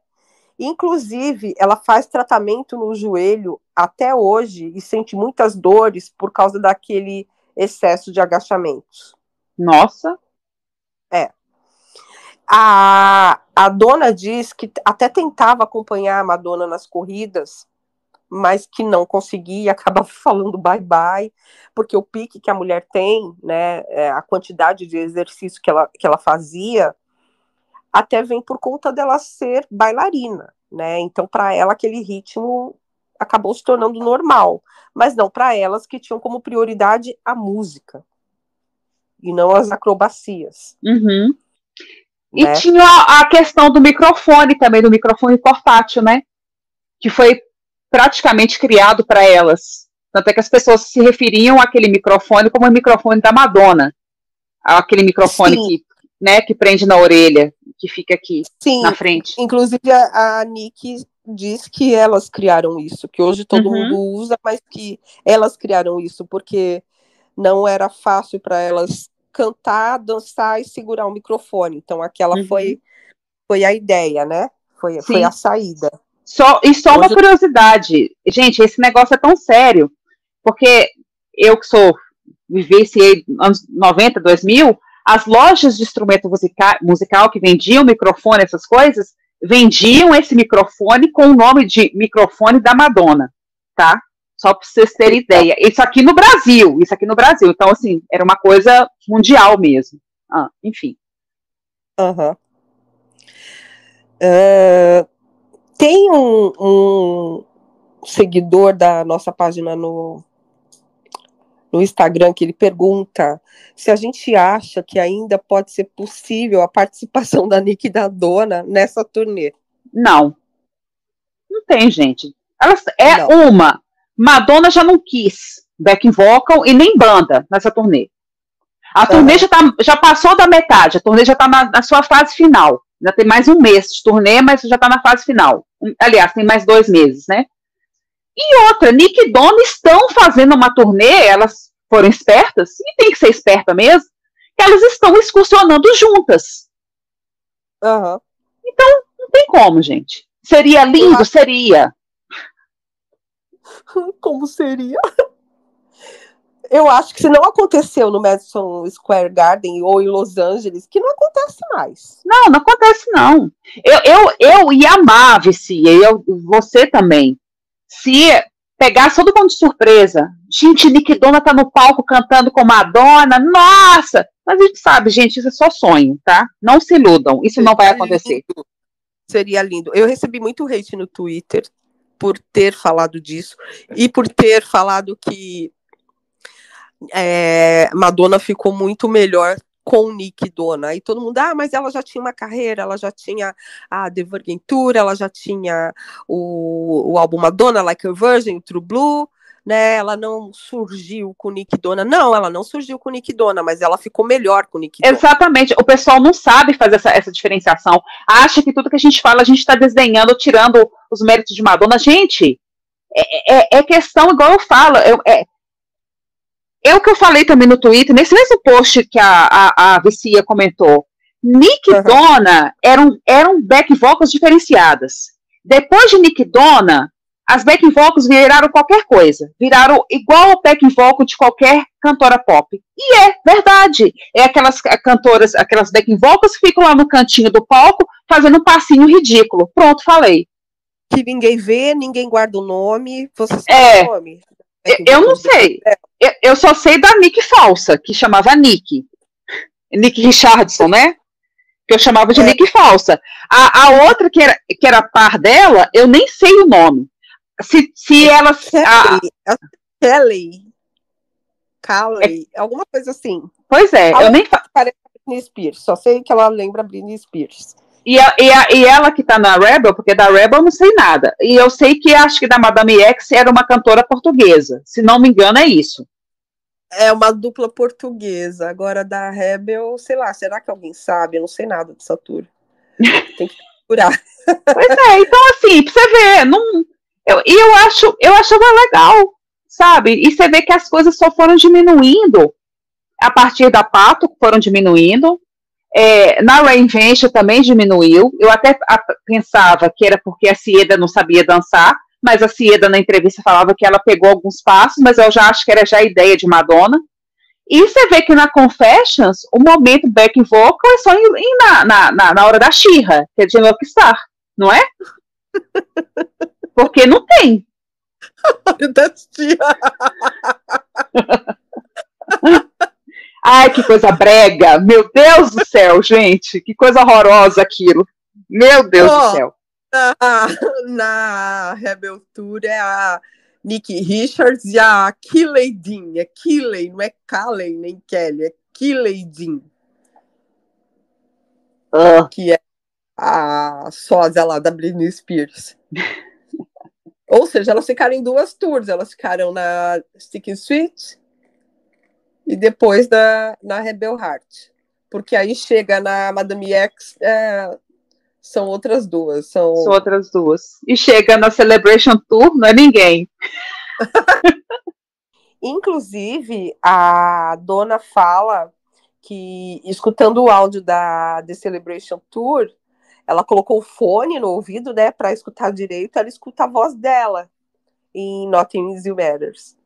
Inclusive, ela faz tratamento no joelho até hoje e sente muitas dores por causa daquele excesso de agachamentos. Nossa! A dona diz que até tentava acompanhar a Madonna nas corridas, mas que não conseguia, acabava falando bye-bye, porque o pique que a mulher tem, né, a quantidade de exercício que ela fazia, até vem por conta dela ser bailarina, né? Então, para ela, aquele ritmo acabou se tornando normal, mas não para elas que tinham como prioridade a música e não as acrobacias. E tinha a questão do microfone também, do microfone portátil, né? Que foi praticamente criado para elas. Tanto é que as pessoas se referiam àquele microfone como o microfone da Madonna. Aquele microfone que prende na orelha, que fica aqui na frente. Inclusive a Nick diz que elas criaram isso, que hoje todo mundo usa, mas que elas criaram isso, porque não era fácil para elas cantar, dançar e segurar o microfone. Então aquela foi a ideia, né? Foi a saída. Só uma curiosidade, gente, esse negócio é tão sério, porque eu que vivenciei anos 90, 2000, as lojas de instrumento musical que vendiam microfone, essas coisas, vendiam esse microfone com o nome de microfone da Madonna, tá? Só para vocês terem ideia. Isso aqui no Brasil. Então, assim, era uma coisa mundial mesmo. Enfim. Uhum. Tem um seguidor da nossa página no Instagram que ele pergunta se a gente acha que ainda pode ser possível a participação da Nick e da Donna nessa turnê. Não tem, gente. Uma. Madonna já não quis backing vocal e nem banda nessa turnê. A turnê já passou da metade, a turnê já está na sua fase final. Já tem mais um mês de turnê, mas já está na fase final. Aliás, tem mais 2 meses, né? E outra, Nick e Donna estão fazendo uma turnê, elas foram espertas, e tem que ser esperta mesmo, que elas estão excursionando juntas. Uhum. Então, não tem como, gente. Seria lindo? Seria. Como seria? Eu acho que se não aconteceu no Madison Square Garden ou em Los Angeles, que não acontece mais. Não acontece, não. Eu ia amar, Vici, você também. Se pegasse todo mundo de surpresa. Gente, Nick e Donna tá no palco cantando com Madonna. Nossa! Mas a gente sabe, gente, isso é só sonho, tá? Não se iludam. Isso não vai acontecer. Seria lindo. Eu recebi muito hate no Twitter por ter falado disso e por ter falado que Madonna ficou muito melhor com Nick e Donna. Aí todo mundo, mas ela já tinha uma carreira, ela já tinha a The Virgin Tour, ela já tinha o álbum Madonna, Like a Virgin, True Blue, né? Ela não surgiu com Nick e Donna. Não, ela não surgiu com Nick e Donna, mas ela ficou melhor com Nick e Donna. Exatamente. O pessoal não sabe fazer essa diferenciação. Acha que tudo que a gente fala, a gente está desdenhando, tirando os méritos de Madonna. Gente, é questão, igual eu falo, o que eu falei também no Twitter, nesse mesmo post que a Vicia comentou, Nick e Donna eram back vocals diferenciadas. Depois de Nick e Donna, as back vocals viraram qualquer coisa. Viraram igual ao back vocal de qualquer cantora pop. E é verdade. É aquelas cantoras, aquelas back vocals que ficam lá no cantinho do palco fazendo um passinho ridículo. Pronto, falei. Que ninguém vê, ninguém guarda o nome. Você sabe o nome? Eu não sei. Eu só sei da Nick falsa, que chamava Nick. Nick Richardson, né? Que eu chamava de Nick falsa. A outra, que era par dela, eu nem sei o nome. Se ela... Kelly, alguma coisa assim. Pois é, eu nem... Parece Britney Spears, só sei que ela lembra Britney Spears. E ela que tá na Rebel, porque da Rebel eu não sei nada. E eu sei que acho que da Madame X era uma cantora portuguesa. Se não me engano, é isso. É uma dupla portuguesa. Agora da Rebel, sei lá, será que alguém sabe? Eu não sei nada dessa tour. Tem que procurar. Pois é, então assim, pra você ver, eu achava legal, sabe? E você vê que as coisas só foram diminuindo a partir da Pato, foram diminuindo. Na Reinvention também diminuiu. Eu até pensava que era porque a Cieda não sabia dançar, mas a Cieda na entrevista falava que ela pegou alguns passos, mas eu já acho que era já a ideia de Madonna. E você vê que na Confessions, o momento back vocal é só na hora da She-Ra, que é de Rockstar, não é? Porque não tem. Ai, que coisa brega. Meu Deus do céu, gente. Que coisa horrorosa aquilo. Meu Deus do céu. Na Rebel Tour é a Nicky Richards e a Keeley Dean. É Keeley, não é Kalley nem Kelly. É Keeley Dean. Que é a sósia lá da Britney Spears. Ou seja, elas ficaram em 2 tours. Elas ficaram na Sticky Sweet e depois na Rebel Heart. Porque aí chega na Madame X, são outras 2. São outras 2. E chega na Celebration Tour, não é ninguém. Inclusive, a Donna fala que, escutando o áudio da The Celebration Tour, ela colocou o fone no ouvido, né, para escutar direito, ela escuta a voz dela em Nothing Else Matters.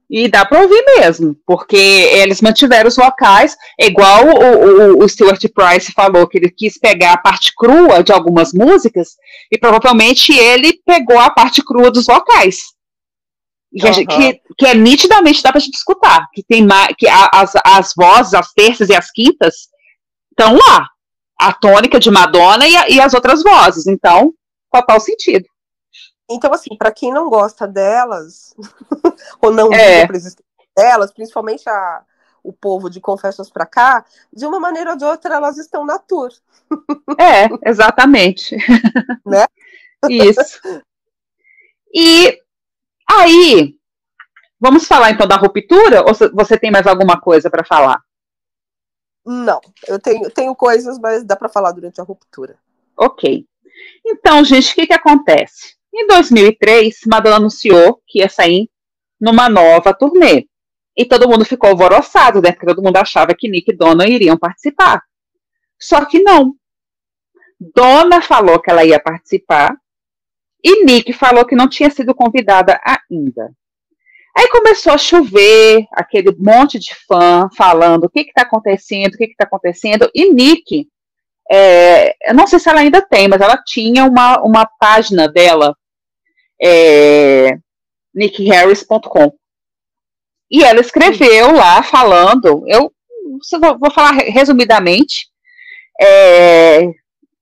E dá para ouvir mesmo, porque eles mantiveram os vocais, igual o Stuart Price falou, que ele quis pegar a parte crua de algumas músicas, e provavelmente ele pegou a parte crua dos vocais. que é nitidamente dá pra gente escutar, que tem que as vozes, as terças e as quintas estão lá, a tônica de Madonna e as outras vozes, então total sentido. Então, assim, para quem não gosta delas, ou não liga pra existência delas, principalmente o povo de Confessos pra cá, de uma maneira ou de outra, elas estão na tour. Exatamente. Né? Isso. E aí, vamos falar então da ruptura, ou você tem mais alguma coisa para falar? Não, eu tenho coisas, mas dá para falar durante a ruptura. Ok. Então, gente, o que acontece? Em 2003, Madonna anunciou que ia sair numa nova turnê. E todo mundo ficou alvoroçado, né? Porque todo mundo achava que Nick e Donna iriam participar. Só que não. Donna falou que ela ia participar e Nick falou que não tinha sido convidada ainda. Aí começou a chover, aquele monte de fã falando o que está acontecendo, o que está acontecendo. E Nick, eu não sei se ela ainda tem, mas ela tinha uma página dela, nickharris.com. E ela escreveu lá falando, vou falar resumidamente,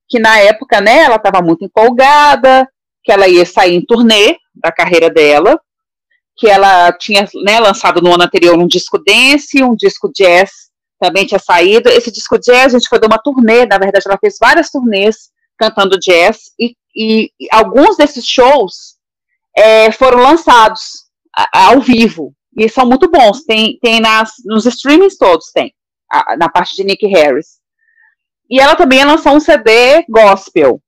que na época, né, ela estava muito empolgada, que ela ia sair em turnê da carreira dela, que ela tinha, né, lançado no ano anterior um disco dance, um disco jazz também tinha saído. Esse disco jazz, a gente foi dar uma turnê, na verdade ela fez várias turnês cantando jazz, e alguns desses shows foram lançados ao vivo, e são muito bons, tem nos streamings todos, na parte de Nick Harris. E ela também ia lançar um CD gospel.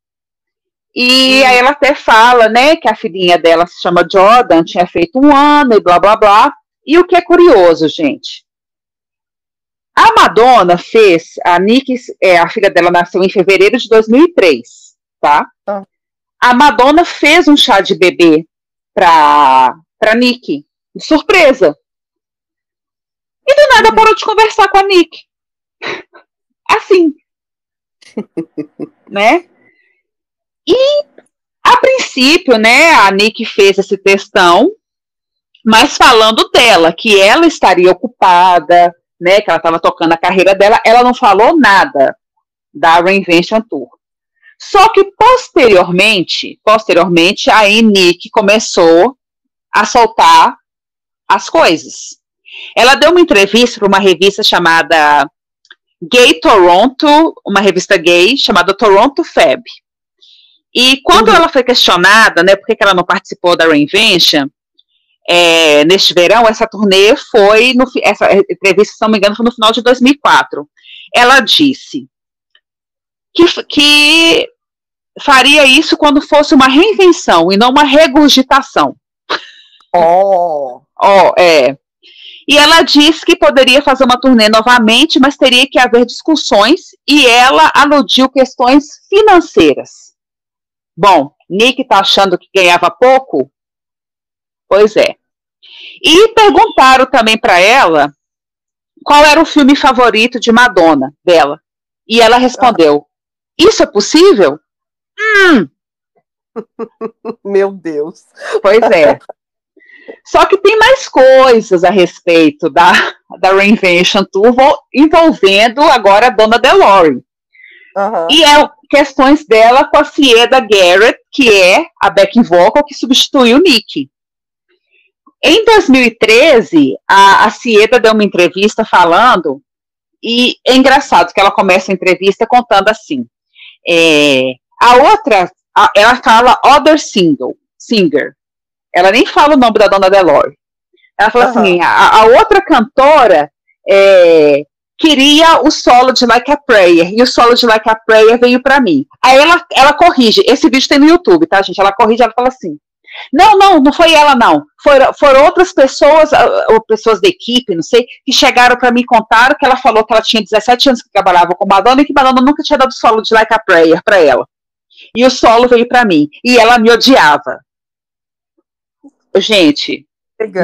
E aí ela até fala, né, que a filhinha dela se chama Jordan, tinha feito 1 ano e blá, blá, blá. E o que é curioso, gente, a Madonna fez, a filha dela nasceu em fevereiro de 2003, tá? A Madonna fez um chá de bebê pra Nick, de surpresa. E do nada parou de conversar com a Nick. Assim. Né? E, a princípio, né, a Nick fez esse textão, mas falando dela, que ela estaria ocupada, né, que ela estava tocando a carreira dela, ela não falou nada da Reinvention Tour. Só que, posteriormente, aí Nick começou a soltar as coisas. Ela deu uma entrevista para uma revista chamada Gay Toronto, uma revista gay chamada Toronto Fab. E quando ela foi questionada, né, por que ela não participou da Reinvention, neste verão, essa turnê foi, essa entrevista, se não me engano, foi no final de 2004. Ela disse que faria isso quando fosse uma reinvenção e não uma regurgitação. E ela disse que poderia fazer uma turnê novamente, mas teria que haver discussões, e ela aludiu questões financeiras. Bom, Nick tá achando que ganhava pouco? Pois é. E perguntaram também para ela qual era o filme favorito de Madonna, dela. E ela respondeu, isso é possível? Meu Deus. Pois é. Só que tem mais coisas a respeito da Reinvention Tour envolvendo agora a Donna DeLorean. E questões dela com a Cieda Garrett, que é a backing vocal que substituiu o Nick. Em 2013, a Cieda deu uma entrevista falando, e é engraçado que ela começa a entrevista contando assim, ela fala Other Singer, ela nem fala o nome da Donna DeLorean. Ela fala assim, a outra cantora queria o solo de Like a Prayer, e o solo de Like a Prayer veio pra mim. Aí ela corrige, esse vídeo tem no YouTube, tá, gente? Ela corrige, ela fala assim, não foi ela, não. Foram outras pessoas, ou pessoas da equipe, não sei, que chegaram pra mim e contaram que ela falou que ela tinha 17 anos que trabalhava com Madonna e que Madonna nunca tinha dado solo de Like a Prayer pra ela. E o solo veio pra mim. E ela me odiava. Gente,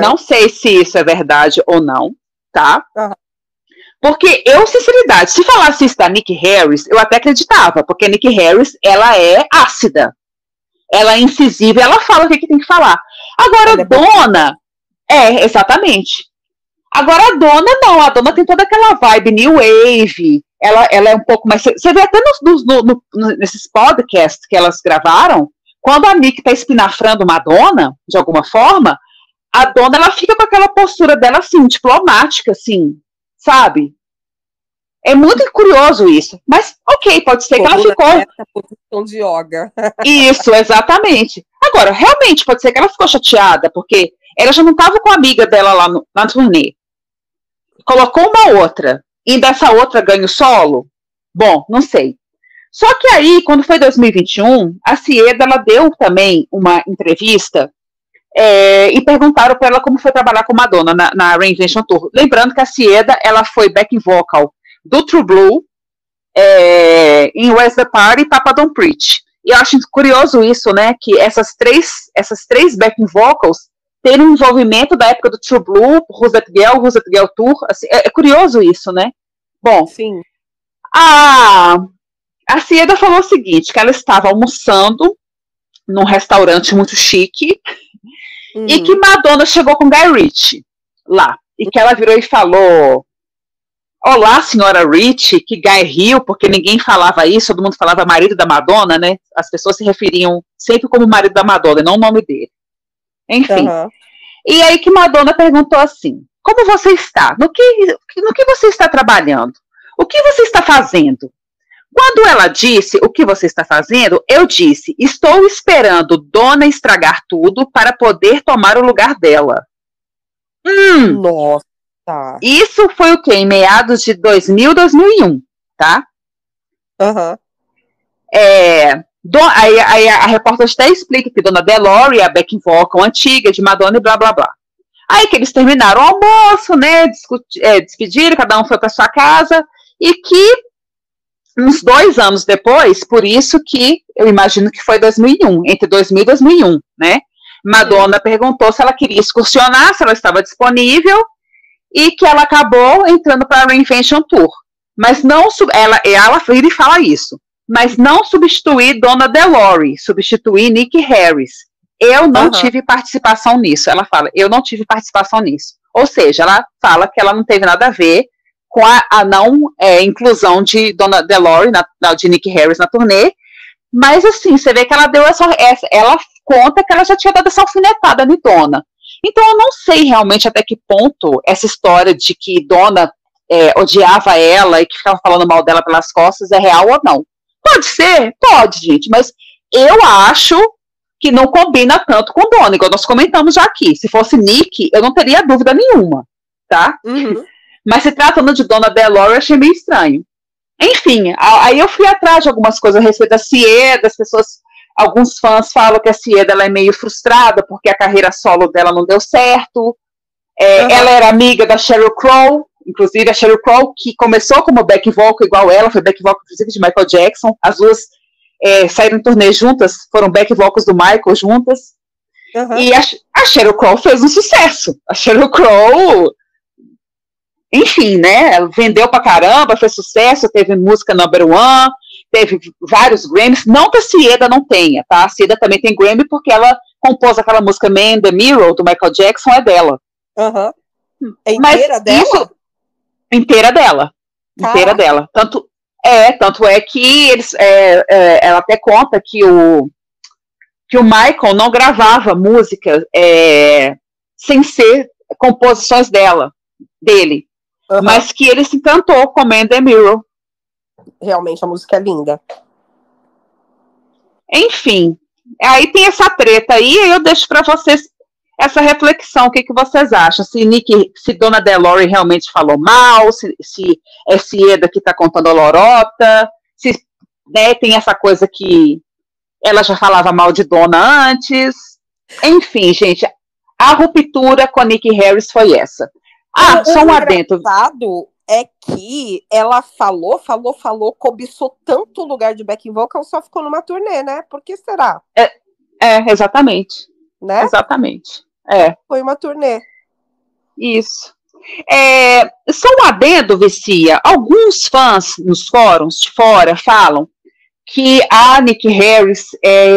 não sei se isso é verdade ou não, tá? Porque sinceridade, se falasse isso da Nick Harris, eu até acreditava, porque a Nick Harris, ela é ácida. Ela é incisiva, ela fala o que tem que falar. Agora, Donna, Exatamente. Agora a Donna não, a Donna tem toda aquela vibe New Wave, ela é um pouco mais... Você vê até nesses podcasts que elas gravaram, quando a Nick tá espinafrando Madonna, de alguma forma, a Donna, ela fica com aquela postura dela, assim, diplomática, assim, sabe? É muito curioso isso. Mas, ok, pode ser que ela ficou... Essa posição de yoga. Isso, exatamente. Agora, realmente, pode ser que ela ficou chateada, porque ela já não estava com a amiga dela lá na turnê. Colocou uma outra, e dessa outra ganha o solo? Bom, não sei. Só que aí, quando foi 2021, a Sieda, ela deu também uma entrevista e perguntaram para ela como foi trabalhar com Madonna na Reinvention Tour. Lembrando que a Sieda, ela foi backing vocal do True Blue, em Where's the Party e Papa Don't Preach. E eu acho curioso isso, né, que essas três backing vocals terem um envolvimento da época do True Blue, Who's That Girl Tour, assim, é curioso isso, né? Bom, sim. A Sieda falou o seguinte, que ela estava almoçando num restaurante muito chique, e que Madonna chegou com Guy Ritchie lá, e que ela virou e falou: olá, senhora Ritchie, que Guy riu, porque ninguém falava isso, todo mundo falava marido da Madonna, né? As pessoas se referiam sempre como marido da Madonna, não o nome dele. Enfim. E aí que Madonna perguntou assim: como você está? No que você está trabalhando? O que você está fazendo? Quando ela disse o que você está fazendo, eu disse: estou esperando Donna estragar tudo para poder tomar o lugar dela. Nossa. Isso foi o quê? Em meados de 2000, 2001, tá? Aí a repórter até explica que Donna DeLorean é a backing vocal antiga de Madonna e blá, blá, blá. Aí que eles terminaram o almoço, né, despediram, cada um foi para sua casa, e que uns 2 anos depois, por isso que eu imagino que foi 2001, entre 2000 e 2001, né, Madonna perguntou se ela queria excursionar, se ela estava disponível, e que ela acabou entrando para a Reinvention Tour. Mas não, ela vira e fala isso, mas não substituir Donna DeLorean, substituir Nick Harris. Eu não tive participação nisso. Ela fala, eu não tive participação nisso. Ou seja, ela fala que ela não teve nada a ver com a não inclusão de Donna DeLorean, de Nick Harris na turnê, mas assim, você vê que ela deu ela conta que ela já tinha dado essa alfinetada de Donna. Então eu não sei realmente até que ponto essa história de que Donna odiava ela e que ficava falando mal dela pelas costas é real ou não. Pode ser? Pode, gente, mas eu acho que não combina tanto com Donna, igual nós comentamos já aqui. Se fosse Nick, eu não teria dúvida nenhuma, tá? Mas se tratando de Donna DeLorean, eu achei meio estranho. Enfim, aí eu fui atrás de algumas coisas a respeito da Sieda, alguns fãs falam que a Sieda ela é meio frustrada porque a carreira solo dela não deu certo. Ela era amiga da Sheryl Crow, inclusive a Sheryl Crow, que começou como back vocal igual ela, foi back vocal inclusive de Michael Jackson. As duas saíram em turnê juntas, foram back vocals do Michael juntas. E a Sheryl Crow fez um sucesso. A Sheryl Crow, enfim, né, ela vendeu pra caramba, fez sucesso, teve música number one, teve vários Grammys, não que a Sieda não tenha, tá? A Sieda também tem Grammy porque ela compôs aquela música Man in the Mirror, do Michael Jackson, é dela. É inteira dela? Isso, inteira dela. Inteira dela. Tanto é que ela até conta que o Michael não gravava música sem ser composições dele. Mas que ele se encantou com Man in the Mirror. Realmente, a música é linda. Enfim, aí tem essa treta aí, eu deixo para vocês essa reflexão, o que vocês acham? Se Donna DeLorean realmente falou mal, se é Sieda que está contando a lorota, se tem essa coisa que ela já falava mal de Donna antes. Enfim, gente, a ruptura com a Nick Harris foi essa. Só um adendo. O é que ela falou, cobiçou tanto o lugar de backing vocal, só ficou numa turnê, né? Por que será? Exatamente. Né? Exatamente. Foi uma turnê. Isso. Só um adendo, Vicia. Alguns fãs nos fóruns de fora falam que a Nick Harris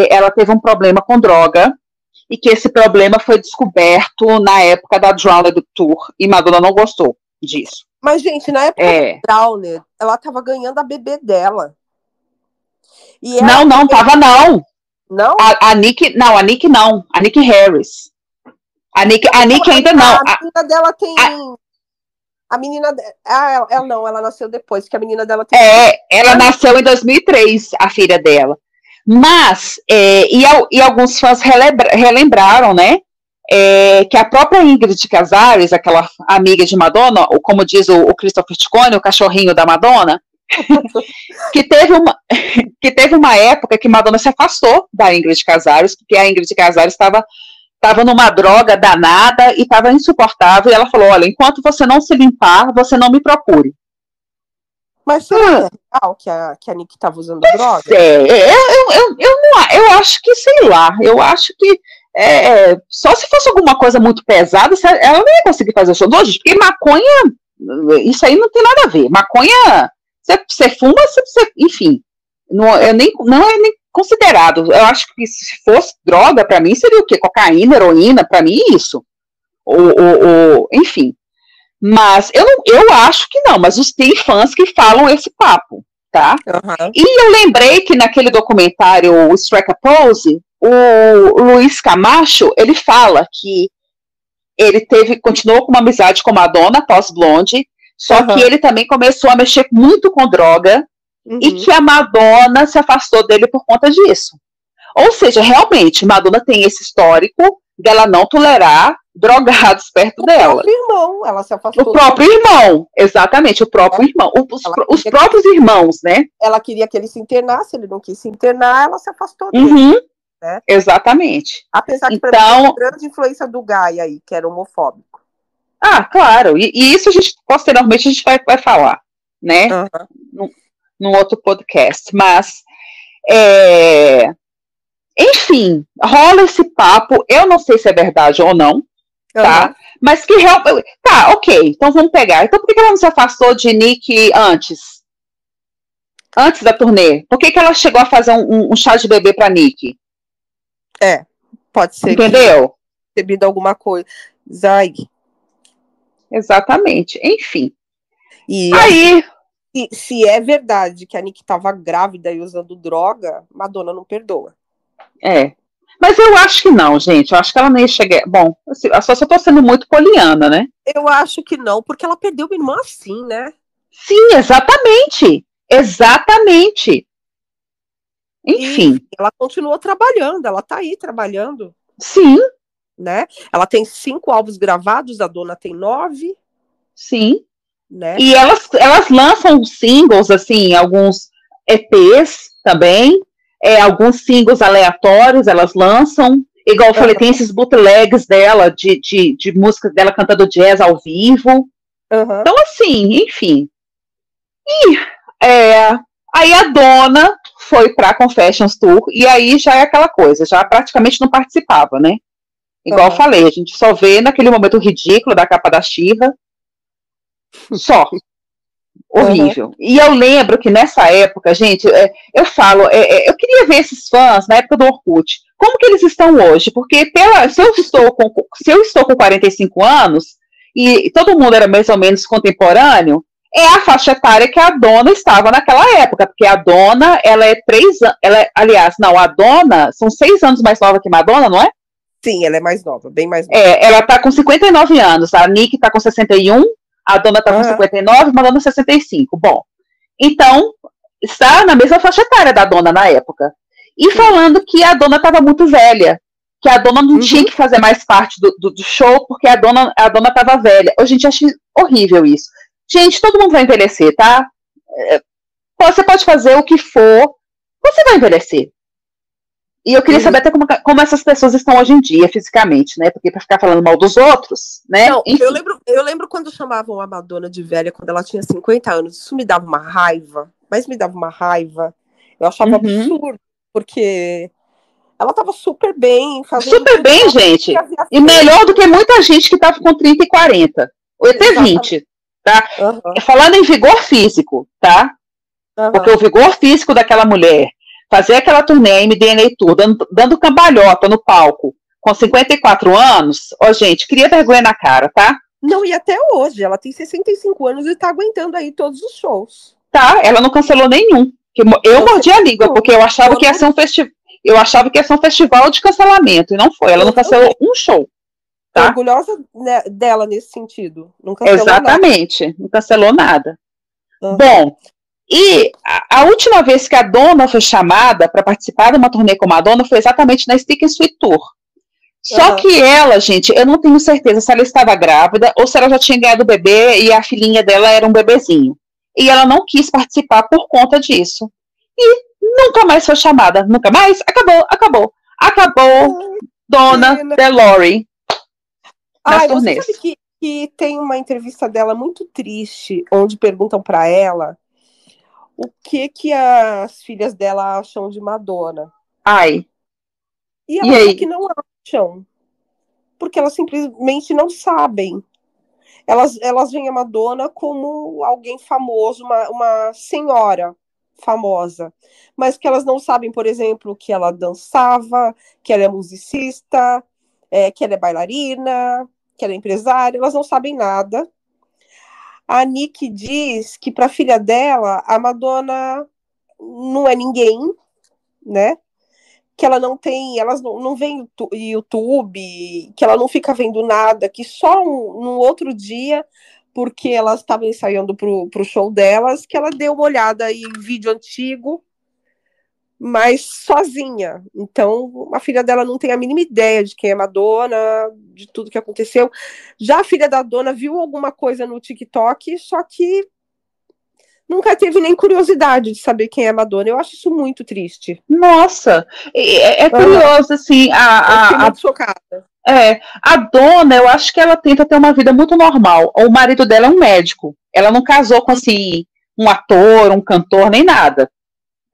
ela teve um problema com droga e que esse problema foi descoberto na época da Drowned Tour, e Madonna não gostou disso. Mas, gente, na época da Drowned, ela tava ganhando a bebê dela. E ela não, tava não. Não? A Nick não. A Nick Harris. A Nick ainda não. A menina dela tem... A menina... ela não, ela nasceu depois, que a menina dela tem... Ela nasceu em 2003, a filha dela. Mas, e alguns fãs relembraram, né, que a própria Ingrid Casares, aquela amiga de Madonna, ou como diz o Christopher Ticone, o cachorrinho da Madonna, que teve uma época que Madonna se afastou da Ingrid Casares, porque a Ingrid Casares estava numa droga danada e estava insuportável, e ela falou, olha, enquanto você não se limpar, você não me procure. Mas será que é real que a Nick estava usando droga? Eu acho que, sei lá, eu acho que só se fosse alguma coisa muito pesada, ela não ia conseguir fazer o show hoje, porque maconha, isso aí não tem nada a ver. Maconha, você fuma, enfim, não é nem considerado. Eu acho que se fosse droga, para mim seria o quê? Cocaína, heroína, para mim isso. Enfim. Mas eu acho que não, mas tem fãs que falam esse papo, tá? Uhum. E eu lembrei que naquele documentário, o Strike a Pose, o Luiz Camacho, ele fala que ele continuou com uma amizade com Madonna após Blonde, só que ele também começou a mexer muito com droga, e que a Madonna se afastou dele por conta disso. Ou seja, realmente, Madonna tem esse histórico dela não tolerar drogados perto dela. O próprio irmão, ela se afastou. O próprio irmão, exatamente, o próprio irmão. Os próprios irmãos, né? Ela queria que ele se internasse, ele não quis se internar, ela se afastou dele. Né? Exatamente. Apesar que pra mim, a grande influência do Guy aí, que era homofóbico. Ah, claro, e isso posteriormente a gente vai falar, né? Num outro podcast. Mas, enfim, rola esse papo, eu não sei se é verdade ou não, tá? Mas que realmente... Tá, ok, então vamos pegar. Então por que ela não se afastou de Nick antes? Antes da turnê? Por que ela chegou a fazer um chá de bebê pra Nick? Pode ser. Entendeu? Que bebido alguma coisa. Zag. Exatamente, enfim. E aí... Se é verdade que a Nick estava grávida e usando droga, Madonna não perdoa. Mas eu acho que não, gente. Eu acho que ela nem ia chegar... Bom, assim, eu só tô sendo muito poliana, né? Eu acho que não, porque ela perdeu o irmão assim, né? Sim, exatamente. Exatamente. Enfim. E ela continuou trabalhando, ela tá aí trabalhando. Sim. Né? Ela tem 5 álbuns gravados, a Dona tem 9. Sim. Né? E elas lançam singles, assim, alguns EPs também, alguns singles aleatórios elas lançam, igual eu falei, tem esses bootlegs dela, de música dela cantando jazz ao vivo. Então, assim, enfim. E aí a Dona foi pra Confessions Tour, e aí já é aquela coisa, já praticamente não participava, né? Igual eu falei, a gente só vê naquele momento ridículo da capa da Shiva. Só. Horrível. E eu lembro que nessa época, gente, eu falo, eu queria ver esses fãs na época do Orkut, como que eles estão hoje? Porque se eu estou com 45 anos, e todo mundo era mais ou menos contemporâneo, é a faixa etária que a Dona estava naquela época, porque a Dona, ela é 3 anos, aliás, não, a Dona são 6 anos mais nova que Madonna, não é? Sim, ela é mais nova, bem mais nova. Ela tá com 59 anos, a Nick tá com 61, a Dona tá com 59, Madonna 65. Bom, então, está na mesma faixa etária da Dona na época. E falando que a Dona estava muito velha, que a Dona não tinha que fazer mais parte do show, porque a Dona estava velha. Eu, gente, acho horrível isso. Gente, todo mundo vai envelhecer, tá? Você pode fazer o que for, você vai envelhecer. E eu queria saber até como essas pessoas estão hoje em dia, fisicamente, né? Porque para ficar falando mal dos outros, né? Não, eu lembro quando chamavam a Madonna de velha, quando ela tinha 50 anos. Isso me dava uma raiva, mas me dava uma raiva. Eu achava absurdo, porque ela estava super bem. Super bem, gente. E melhor do que muita gente que estava com 30 e 40. Ou até 20, tá? Falando em vigor físico, tá? Porque o vigor físico daquela mulher, fazer aquela turnê MDNA Tour, dando cambalhota no palco, com 54 anos, gente, cria vergonha na cara, tá? Não, e até hoje, ela tem 65 anos e tá aguentando aí todos os shows. Tá, ela não cancelou nenhum. Eu mordi a língua, porque eu achava que ia ser um festival de cancelamento, e não foi. Ela não cancelou um show. Tá? Orgulhosa dela nesse sentido. Não cancelou Exatamente, nada. Não cancelou nada. Bom, e a última vez que a Donna foi chamada para participar de uma turnê com a Madonna foi exatamente na Stick and Sweet Tour. Só que ela, gente, eu não tenho certeza se ela estava grávida ou se ela já tinha ganhado o bebê e a filhinha dela era um bebezinho. E ela não quis participar por conta disso. E nunca mais foi chamada. Nunca mais? Acabou. Donna DeLorean. Você sabe que tem uma entrevista dela muito triste, onde perguntam para ela o que as filhas dela acham de Madonna. E ela fala que não acham, porque elas simplesmente não sabem. Elas veem a Madonna como alguém famoso, uma senhora famosa, mas que elas não sabem, por exemplo, que ela dançava, que ela é musicista, que ela é bailarina, que ela é empresária, elas não sabem nada. A Nick diz que para a filha dela, a Madonna não é ninguém, né? Que ela não tem, elas não vêem YouTube, que ela não fica vendo nada, que só no outro dia, porque elas estavam ensaiando pro show delas, que ela deu uma olhada em vídeo antigo, mas sozinha. Então, a filha dela não tem a mínima ideia de quem é Madonna, de tudo que aconteceu. Já a filha da Donna viu alguma coisa no TikTok, só que nunca teve nem curiosidade de saber quem é Madonna. Eu acho isso muito triste. Nossa, é curioso, assim. Eu fiquei muito chocada. A Donna, eu acho que ela tenta ter uma vida muito normal. O marido dela é um médico. Ela não casou com, assim, um ator, um cantor, nem nada.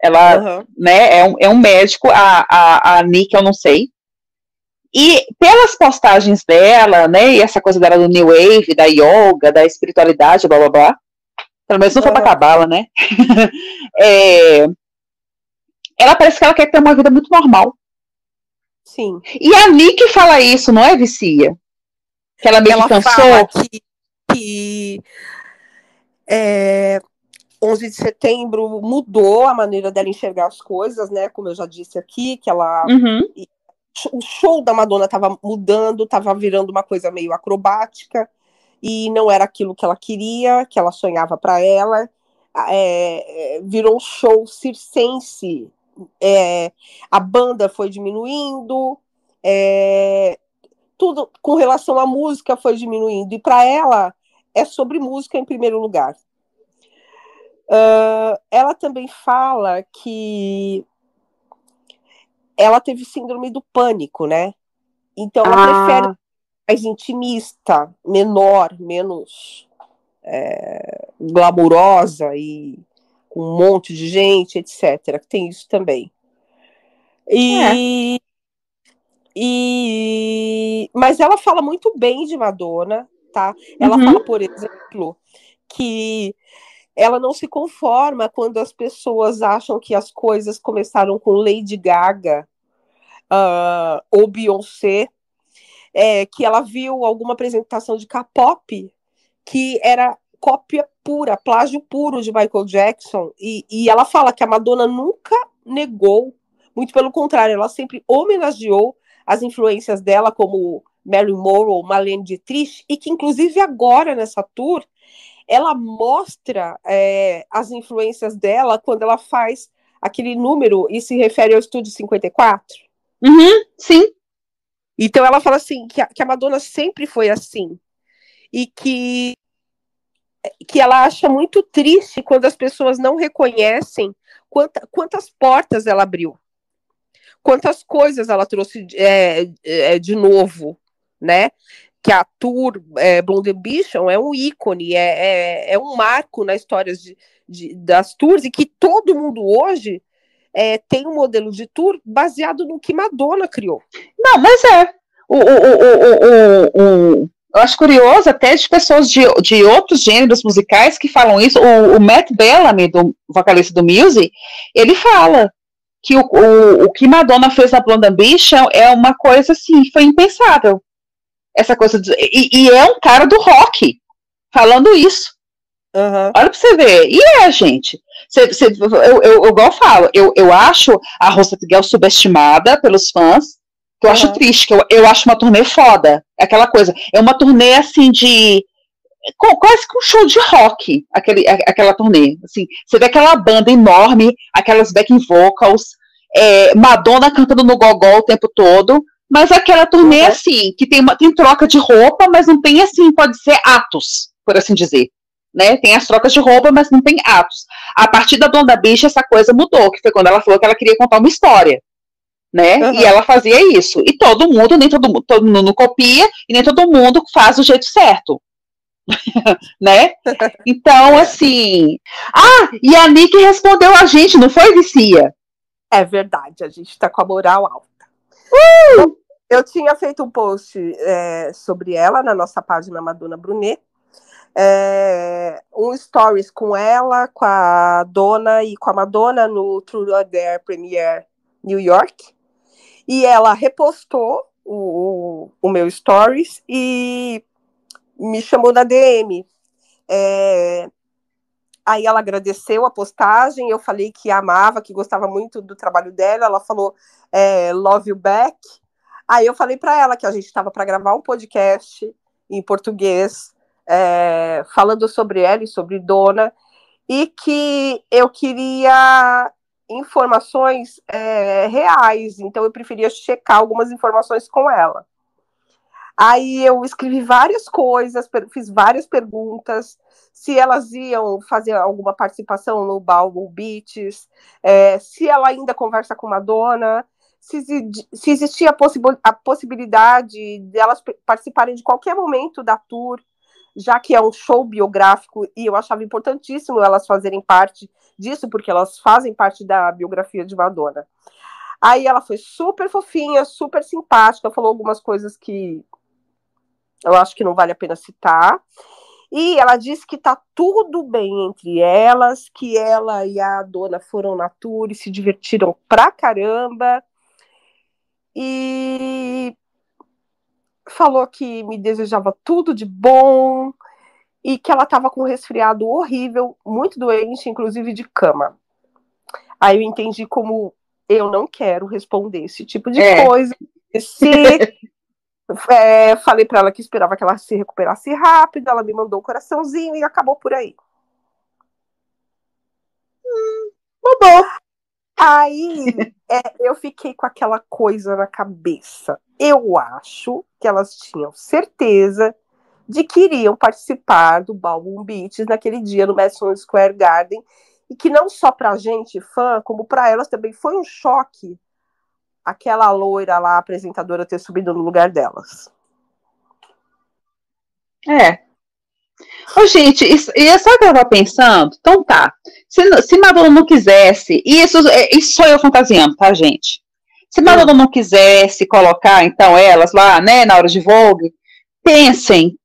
Ela, né, é um médico. A Nick, eu não sei. E pelas postagens dela, né, e essa coisa dela do New Wave, da yoga, da espiritualidade, blá, blá, blá. Pelo menos não foi pra cabala, né? Ela parece que ela quer ter uma vida muito normal. Sim. E a Nick fala isso, não é, Vicia? Que ela meio que cansou. Fala que 11 de setembro mudou a maneira dela enxergar as coisas, né? Como eu já disse aqui, que ela... O show da Madonna estava mudando, estava virando uma coisa meio acrobática, e não era aquilo que ela queria, que ela sonhava para ela. Virou um show circense. A banda foi diminuindo, tudo com relação à música foi diminuindo, e para ela é sobre música em primeiro lugar. Ela também fala que ela teve síndrome do pânico, né? Então ela prefere mais intimista, menor, menos glamurosa e com um monte de gente, etc. Tem isso também. Mas ela fala muito bem de Madonna, tá? Ela fala, por exemplo, que ela não se conforma quando as pessoas acham que as coisas começaram com Lady Gaga ou Beyoncé, que ela viu alguma apresentação de K-pop que era cópia pura, plágio puro de Michael Jackson, e ela fala que a Madonna nunca negou, muito pelo contrário, ela sempre homenageou as influências dela, como Marilyn Monroe, Marlene Dietrich, e que inclusive agora nessa tour ela mostra as influências dela quando ela faz aquele número e se refere ao Estúdio 54. Sim. Então ela fala assim, que a Madonna sempre foi assim, e que ela acha muito triste quando as pessoas não reconhecem quantas portas ela abriu, quantas coisas ela trouxe de novo, né? Que a tour Blonde Ambition é um ícone, é um marco na história das tours, e que todo mundo hoje tem um modelo de tour baseado no que Madonna criou. Não, mas eu acho curioso até de pessoas de outros gêneros musicais que falam isso. O Matt Bellamy, do vocalista do Muse, ele fala que o que Madonna fez na Blonde Ambition é uma coisa assim, foi impensável. Essa coisa e é um cara do rock falando isso. Uhum. Olha pra você ver. E gente. Eu igual eu falo, eu acho a Rosetta Girl subestimada pelos fãs, que eu acho triste, que eu acho uma turnê foda. É aquela coisa. É uma turnê assim de. Quase que um show de rock, aquela turnê. Assim, você vê aquela banda enorme, aquelas backing vocals, Madonna cantando no gogó o tempo todo, mas aquela turnê assim, que tem troca de roupa, mas não tem assim, pode ser atos, por assim dizer. Né? Tem as trocas de roupa, mas não tem atos. A partir da Blonde Ambition, essa coisa mudou, que foi quando ela falou que ela queria contar uma história. Né? E ela fazia isso. E todo mundo não copia, e nem todo mundo faz do jeito certo. Né? Então, assim. E a Nick respondeu a gente, não foi, Vicia? É verdade, a gente tá com a moral alta. Eu tinha feito um post sobre ela na nossa página Madonna Brunet. Um stories com ela, com a Dona e com a Madonna no True Dare Premiere New York. E ela repostou o meu stories e me chamou na DM. Aí ela agradeceu a postagem, eu falei que amava, que gostava muito do trabalho dela, ela falou love you back. Aí eu falei para ela que a gente estava para gravar um podcast em português, falando sobre ela e sobre Dona, e que eu queria informações reais, então eu preferia checar algumas informações com ela. Aí eu escrevi várias coisas, fiz várias perguntas, se elas iam fazer alguma participação no Bauble Beats, se ela ainda conversa com Madonna, se existia a possibilidade de elas participarem de qualquer momento da tour, já que é um show biográfico, e eu achava importantíssimo elas fazerem parte disso, porque elas fazem parte da biografia de Madonna. Aí ela foi super fofinha, super simpática, falou algumas coisas que eu acho que não vale a pena citar. E ela disse que tá tudo bem entre elas, que ela e a Dona foram na tour e se divertiram pra caramba. E falou que me desejava tudo de bom e que ela estava com um resfriado horrível, muito doente, inclusive de cama. Aí eu entendi como eu não quero responder esse tipo de coisa. Falei para ela que esperava que ela se recuperasse rápido, ela me mandou um coraçãozinho e acabou por aí. Mudou. Aí eu fiquei com aquela coisa na cabeça. Eu acho que elas tinham certeza de que iriam participar do Bauble Beats naquele dia no Madison Square Garden, e que não só pra gente, fã, como pra elas também foi um choque aquela loira lá, apresentadora, ter subido no lugar delas. Gente, e sabe o que eu tava pensando? Então tá, se Madonna não quisesse, e isso sou eu fantasiando, tá, gente? Se Madonna não quisesse colocar, então, elas lá, né, na hora de Vogue, pensem,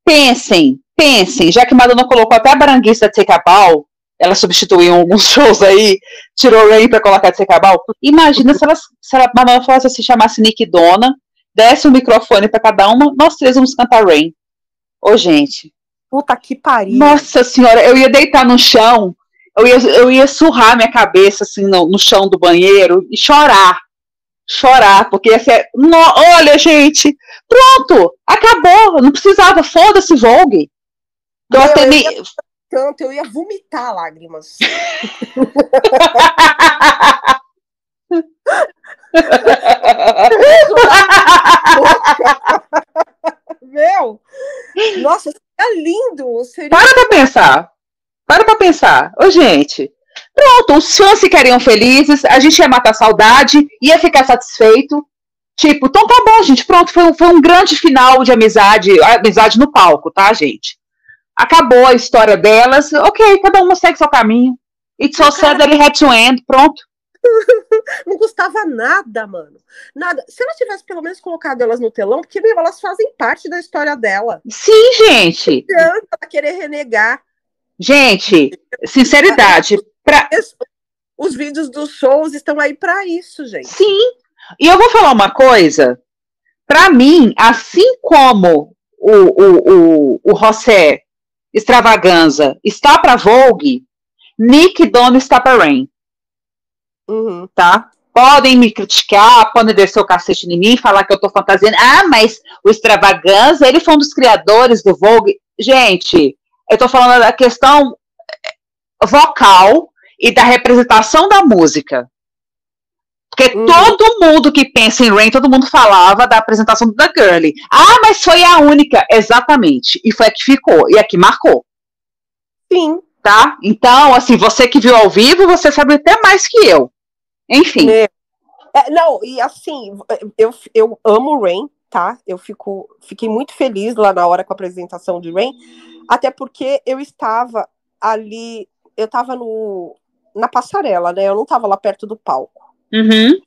já que Madonna colocou até a Baranguista de Secabal, ela substituiu alguns shows aí, tirou Rain pra colocar de Secabal. Imagina se ela Madonna fosse assim, chamasse Nick e Dona, desse um microfone pra cada uma, nós três vamos cantar Rain. Gente. Puta que pariu. Nossa senhora, eu ia deitar no chão, eu ia surrar minha cabeça assim no chão do banheiro e chorar, porque ia ser, olha gente, pronto, acabou, não precisava, foda-se Vogue. Eu ia vomitar lágrimas. Meu, nossa, seria lindo. Para pra pensar. Gente, pronto, os fãs ficariam felizes, a gente ia matar a saudade, ia ficar satisfeito. Tipo, então tá bom, gente, pronto, foi um grande final de amizade no palco, tá, gente? Acabou a história delas, ok, cada uma segue seu caminho. It's so sad that it had to end, pronto. Não custava nada, mano. Nada. Se ela tivesse pelo menos colocado elas no telão, porque mesmo elas fazem parte da história dela. Sim, gente. Não adianta ela querer renegar. Gente, sinceridade. Os vídeos dos shows estão aí para isso, gente. Sim. E eu vou falar uma coisa. Para mim, assim como o José Extravaganza está para Vogue, Nick Dona está para Rain. Uhum. Tá? Podem me criticar, podem descer o cacete em mim, falar que eu tô fantasiando. Ah, mas o Extravaganza, ele foi um dos criadores do Vogue. Gente, eu tô falando da questão vocal e da representação da música. Porque todo mundo que pensa em Rain, todo mundo falava da apresentação da Girlie. Ah, mas foi a única. Exatamente. E foi a que ficou. E a que marcou. Sim. Tá? Então, assim, você que viu ao vivo, você sabe até mais que eu. Enfim. Não, e assim, eu amo Rain, tá? Eu fiquei muito feliz lá na hora com a apresentação de Rain, até porque eu estava ali, eu estava na passarela, né? Eu não estava lá perto do palco. Uhum.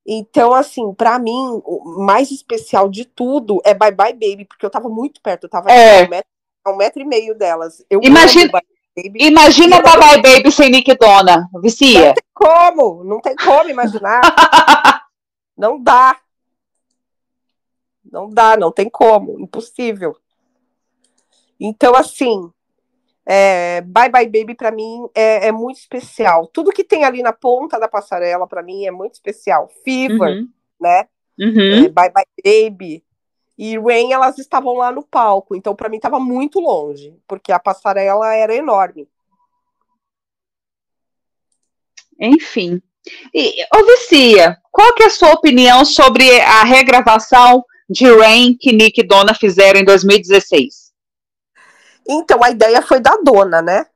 Então, assim, pra mim, o mais especial de tudo é Bye Bye Baby, porque eu tava muito perto, eu tava a 1,5 m delas. Eu imagina Bye Bye Baby sem Nick Dona, vicia. Não tem como imaginar. Não dá. Não tem como, impossível. Então, assim, Bye Bye Baby pra mim é muito especial. Tudo que tem ali na ponta da passarela pra mim é muito especial. Fever, né? Uhum. Bye Bye Baby e Rain, elas estavam lá no palco, então pra mim tava muito longe, porque a passarela era enorme. Enfim. Ô Vicia, qual que é a sua opinião sobre a regravação de Rain que Nick e Dona fizeram em 2016? Então, a ideia foi da Dona, né?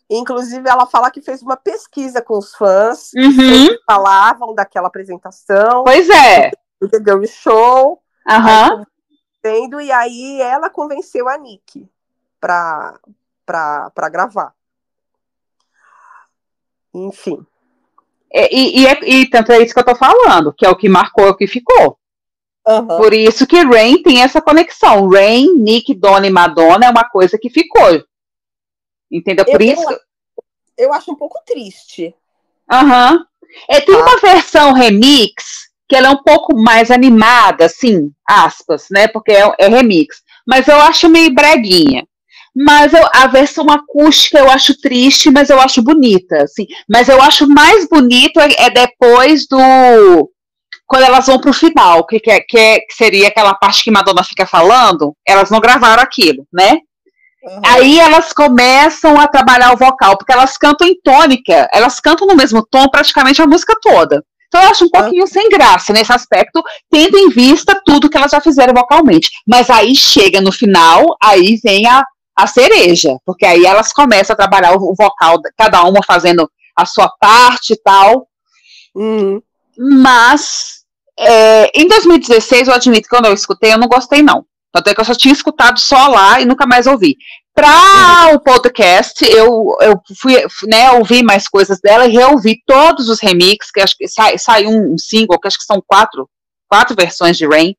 Inclusive, ela fala que fez uma pesquisa com os fãs, que sempre falavam daquela apresentação. Pois é. Do The Girl Show. Uhum. E aí ela convenceu a Nick pra gravar. Enfim. E tanto é isso que eu tô falando, que é o que marcou, é o que ficou. Uhum. Por isso que Rain tem essa conexão. Rain, Nick, Dona e Madonna é uma coisa que ficou. Entendeu? Por isso. Eu acho um pouco triste. Aham. Tem uma versão remix que ela é um pouco mais animada, assim, aspas, né? Porque é remix. Mas eu acho meio breguinha. Mas a versão acústica eu acho triste, mas eu acho bonita, assim. Mas eu acho mais bonito depois do... Quando elas vão pro final, que seria aquela parte que Madonna fica falando, elas não gravaram aquilo, né? Uhum. Aí elas começam a trabalhar o vocal, porque elas cantam em tônica, elas cantam no mesmo tom praticamente a música toda. Então eu acho um pouquinho sem graça nesse aspecto, tendo em vista tudo que elas já fizeram vocalmente. Mas aí chega no final, aí vem a cereja, porque aí elas começam a trabalhar o vocal, cada uma fazendo a sua parte e tal. Mas em 2016, eu admito que quando eu escutei, eu não gostei não. Tanto é que eu só tinha escutado só lá e nunca mais ouvi. Para o podcast, eu fui, né, ouvir mais coisas dela e reouvi todos os remixes, que acho que saiu um single, que acho que são quatro versões de Rain.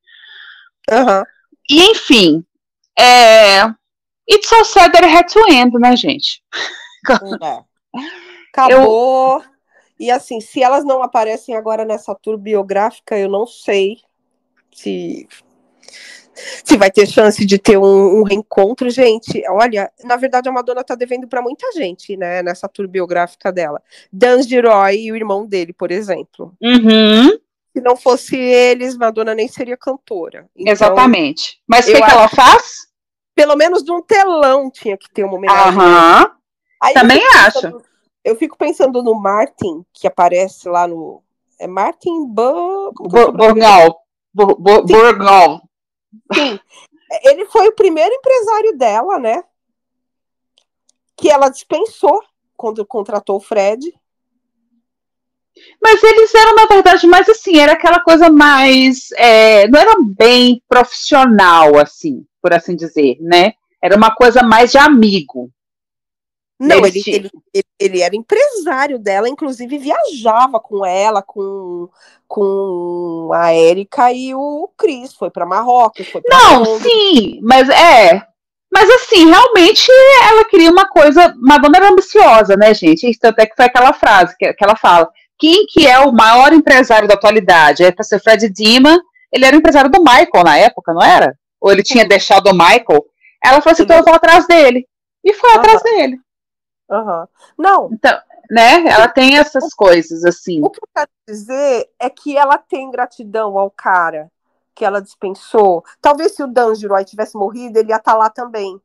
Uhum. E, enfim, it's so sad that it had to end, né, gente? Acabou. E assim, se elas não aparecem agora nessa tour biográfica, eu não sei se vai ter chance de ter um reencontro. Gente, olha, na verdade a Madonna tá devendo para muita gente, né, nessa tour biográfica dela. Dan Gilroy e o irmão dele, por exemplo. Uhum. Se não fosse eles, Madonna nem seria cantora. Então, exatamente. Mas o que ela faz? Pelo menos de um telão tinha que ter uma homenagem. Aí também acho. Eu fico pensando no Martin, que aparece lá no... É Martin Burgal. Sim, ele foi o primeiro empresário dela, né? Que ela dispensou quando contratou o Fred. Mas eles eram, na verdade, mais assim, era aquela coisa mais... não era bem profissional, assim, por assim dizer, né? Era uma coisa mais de amigo. Não, ele era empresário dela, inclusive viajava com ela, com a Érica e o Chris, foi para Marrocos, foi para Londres. Sim, mas Mas assim, realmente ela queria uma coisa. Madonna era ambiciosa, né, gente? Isso até que foi aquela frase que ela fala. Quem que é o maior empresário da atualidade? É para ser Fred Dima. Ele era o empresário do Michael na época, não era? Ou ele tinha deixado o Michael? Ela falou assim, então eu vou atrás dele. E foi atrás dele. Não. Então, né? Ela tem essas coisas, assim. O que eu quero dizer é que ela tem gratidão ao cara que ela dispensou. Talvez se o Dan Gilroy tivesse morrido, ele ia estar lá também.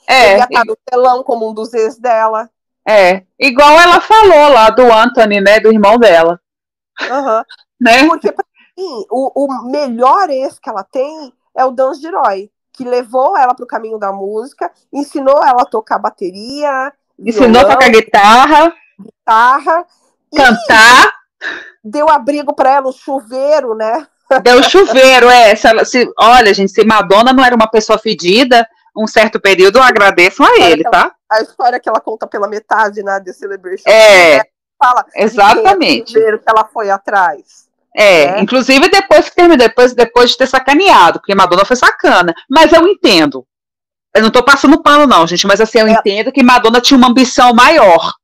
Ele ia estar no telão como um dos ex dela. Igual ela falou lá do Anthony, né? Do irmão dela. Né? Porque, pra mim, o melhor ex que ela tem é o Dan Gilroy, que levou ela para o caminho da música, ensinou ela a tocar bateria, ensinou a tocar guitarra, cantar, deu abrigo para ela, o chuveiro, né? Deu chuveiro, olha, gente, se Madonna não era uma pessoa fedida, um certo período, eu agradeço a ele, tá? A história que ela conta pela metade, né, The Celebration. Fala exatamente. De que ela foi atrás. Inclusive depois que terminou, depois de ter sacaneado, porque Madonna foi sacana. Mas eu entendo. Eu não tô passando pano, não, gente, mas assim, eu entendo que Madonna tinha uma ambição maior.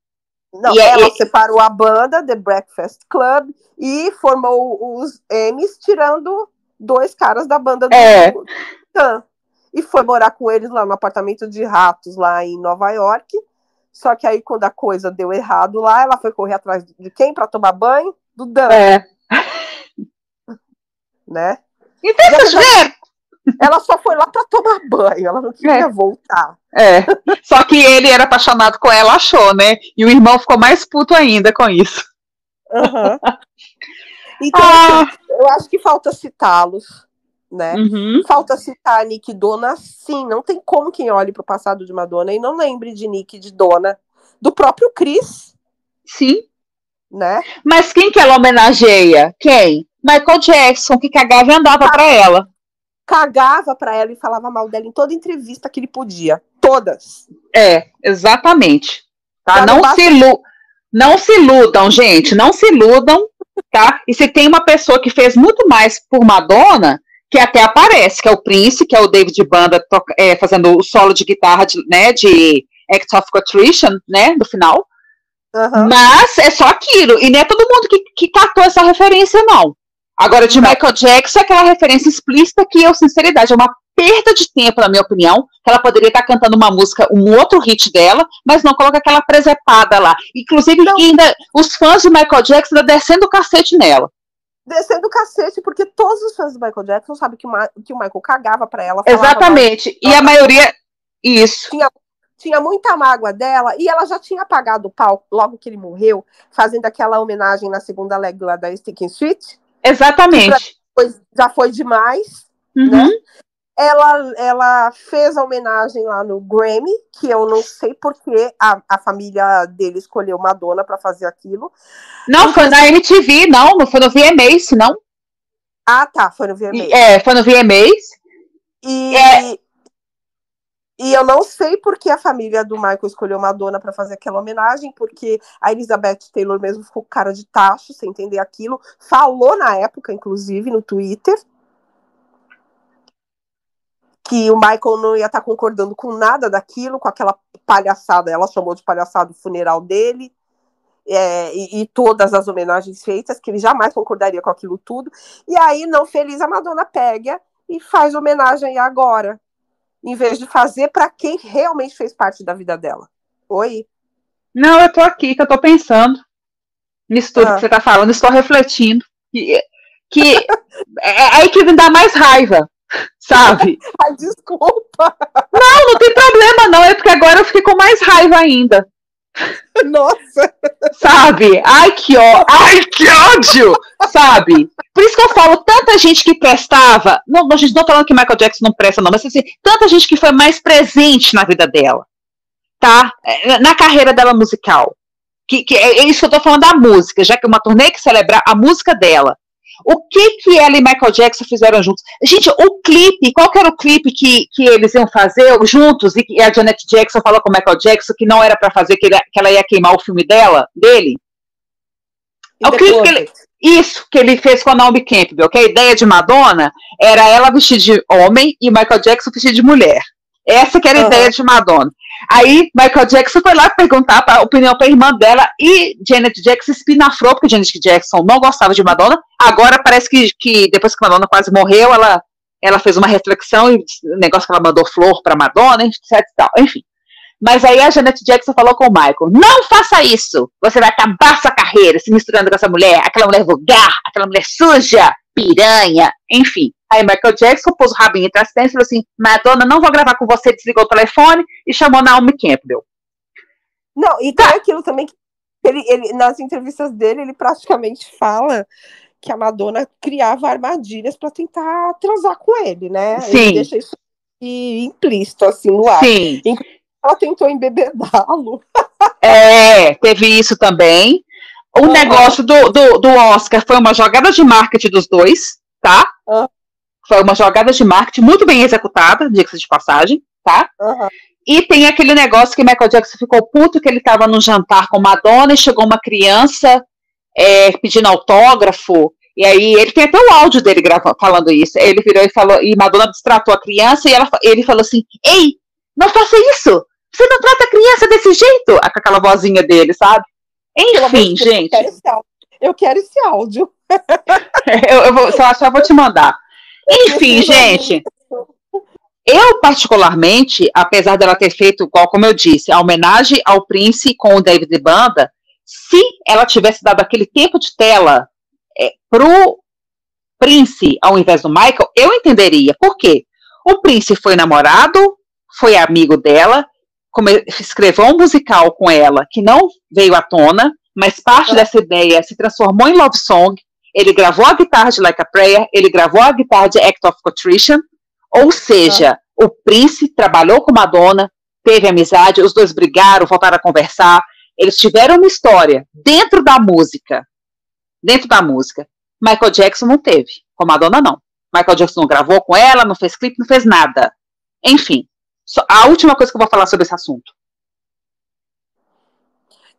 Não, ela separou a banda, The Breakfast Club, e formou os M's, tirando 2 caras da banda do Tan. E foi morar com eles lá no apartamento de ratos, lá em Nova York. Só que aí, quando a coisa deu errado lá, ela foi correr atrás de quem para tomar banho? Do Dan. Né? Então, ela só foi lá para tomar banho, ela não queria voltar. Só que ele era apaixonado com ela, achou, né? E o irmão ficou mais puto ainda com isso. Então, eu acho que falta citá-los, né? Falta citar a Nick Dona, sim. Não tem como quem olhe para o passado de Madonna e não lembre de Nick e de Dona, do próprio Chris. Sim. Né? Mas quem que ela homenageia? Quem? Michael Jackson, que cagava e andava para ela. Cagava para ela e falava mal dela em toda entrevista que ele podia. Todas. Exatamente. Tá? Não se iludam, gente. Não se iludam, tá? E se tem uma pessoa que fez muito mais por Madonna, que até aparece, que é o Prince, que é o David Banda fazendo o solo de guitarra de Act of Contrition, né? No final. Mas é só aquilo. E não é todo mundo que catou essa referência, não. Agora, de Michael Jackson, é aquela referência explícita que, sinceridade, é uma perda de tempo, na minha opinião, que ela poderia estar cantando uma música, um outro hit dela, mas não coloca aquela presepada lá. Inclusive, ainda os fãs de Michael Jackson ainda descendo o cacete nela. Descendo o cacete, porque todos os fãs do Michael Jackson sabem que o Michael cagava pra ela. Exatamente. E a maioria... Isso. Tinha muita mágoa dela, e ela já tinha apagado o pau logo que ele morreu, fazendo aquela homenagem na segunda leg lá da Sticking Street. Exatamente. Já foi demais, né? Ela fez a homenagem lá no Grammy, que eu não sei porque a família dele escolheu Madonna para fazer aquilo. Não, foi na MTV, não foi no VMAs, não? Ah, tá, foi no VMAs. Foi no VMAs. E eu não sei porque a família do Michael escolheu Madonna para fazer aquela homenagem, porque a Elizabeth Taylor mesmo ficou com cara de tacho, sem entender aquilo. Falou na época, inclusive, no Twitter, que o Michael não ia estar concordando com nada daquilo, com aquela palhaçada. Ela chamou de palhaçada o funeral dele, e todas as homenagens feitas, que ele jamais concordaria com aquilo tudo. E aí, não feliz, a Madonna pega e faz homenagem agora, em vez de fazer para quem realmente fez parte da vida dela. Oi? Não, eu tô aqui, que eu tô pensando nisso tudo que você tá falando, estou refletindo. Que aí que me dá mais raiva, sabe? Ai, desculpa. Não tem problema não, é porque agora eu fiquei com mais raiva ainda. Nossa! Sabe? Ai, que ódio! Sabe? Por isso que eu falo, tanta gente que prestava. Não, a gente não tá falando que Michael Jackson não presta, não, mas assim, tanta gente que foi mais presente na vida dela, tá? Na carreira dela musical. Que é isso que eu tô falando da música, já que é uma turnê que celebra a música dela. O que ela e Michael Jackson fizeram juntos? Gente, o clipe, qual que era o clipe que eles iam fazer juntos, e a Janet Jackson falou com o Michael Jackson que não era pra fazer, que ela ia queimar o filme dele? O clipe que ele fez com a Naomi Campbell, que a ideia de Madonna era ela vestida de homem e Michael Jackson vestido de mulher. Essa que era a ideia de Madonna. Aí Michael Jackson foi lá perguntar a opinião para a irmã dela e Janet Jackson espinafrou, porque Janet Jackson não gostava de Madonna. Agora parece que depois que Madonna quase morreu, ela fez uma reflexão e o negócio que ela mandou flor para Madonna, etc. Enfim. Mas aí a Janet Jackson falou com o Michael: não faça isso, você vai acabar sua carreira se misturando com essa mulher, aquela mulher vulgar, aquela mulher suja, piranha, enfim. Aí Michael Jackson pôs o rabinho entre as pernas e falou assim: Madonna, não vou gravar com você, desligou o telefone e chamou Naomi Campbell. Não, e tem aquilo também que ele, nas entrevistas dele, ele praticamente fala que a Madonna criava armadilhas para tentar transar com ele, né? Sim. Ele deixa isso implícito, assim, no ar. Sim. Ela tentou embebedá-lo. Teve isso também. O negócio do Oscar foi uma jogada de marketing dos dois, tá? Foi uma jogada de marketing muito bem executada, diga-se de passagem, tá? E tem aquele negócio que Michael Jackson ficou puto, que ele estava num jantar com Madonna e chegou uma criança pedindo autógrafo, e aí ele tem até o áudio dele falando isso. Ele virou e falou, e Madonna destratou a criança, e ele falou assim: ei, não faça isso! Você não trata a criança desse jeito? Com aquela vozinha dele, sabe? Enfim, gente. Eu quero esse áudio. Só vou te mandar. Enfim, gente. Eu, particularmente, apesar dela ter feito, como eu disse, a homenagem ao Prince com o David Banda, se ela tivesse dado aquele tempo de tela pro Prince ao invés do Michael, eu entenderia. Por quê? O Prince foi namorado, foi amigo dela, escreveu um musical com ela que não veio à tona, mas parte dessa ideia se transformou em love song. Ele gravou a guitarra de Like a Prayer, ele gravou a guitarra de Act of Contrition, ou seja, o Prince trabalhou com Madonna, teve amizade, os dois brigaram, voltaram a conversar, eles tiveram uma história dentro da música. Michael Jackson não teve, com Madonna não. Michael Jackson não gravou com ela, não fez clipe, não fez nada. Enfim, a última coisa que eu vou falar sobre esse assunto.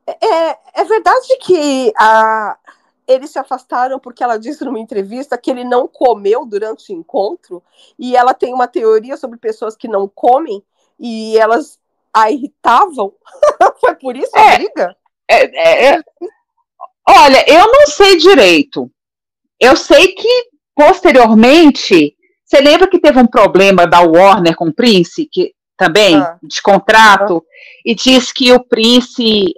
É verdade que eles se afastaram porque ela disse numa entrevista que ele não comeu durante o encontro, e ela tem uma teoria sobre pessoas que não comem e elas a irritavam. Foi por isso a briga? Olha, eu não sei direito. Eu sei que, posteriormente, você lembra que teve um problema da Warner com o Prince, que também, de contrato, e disse que o Prince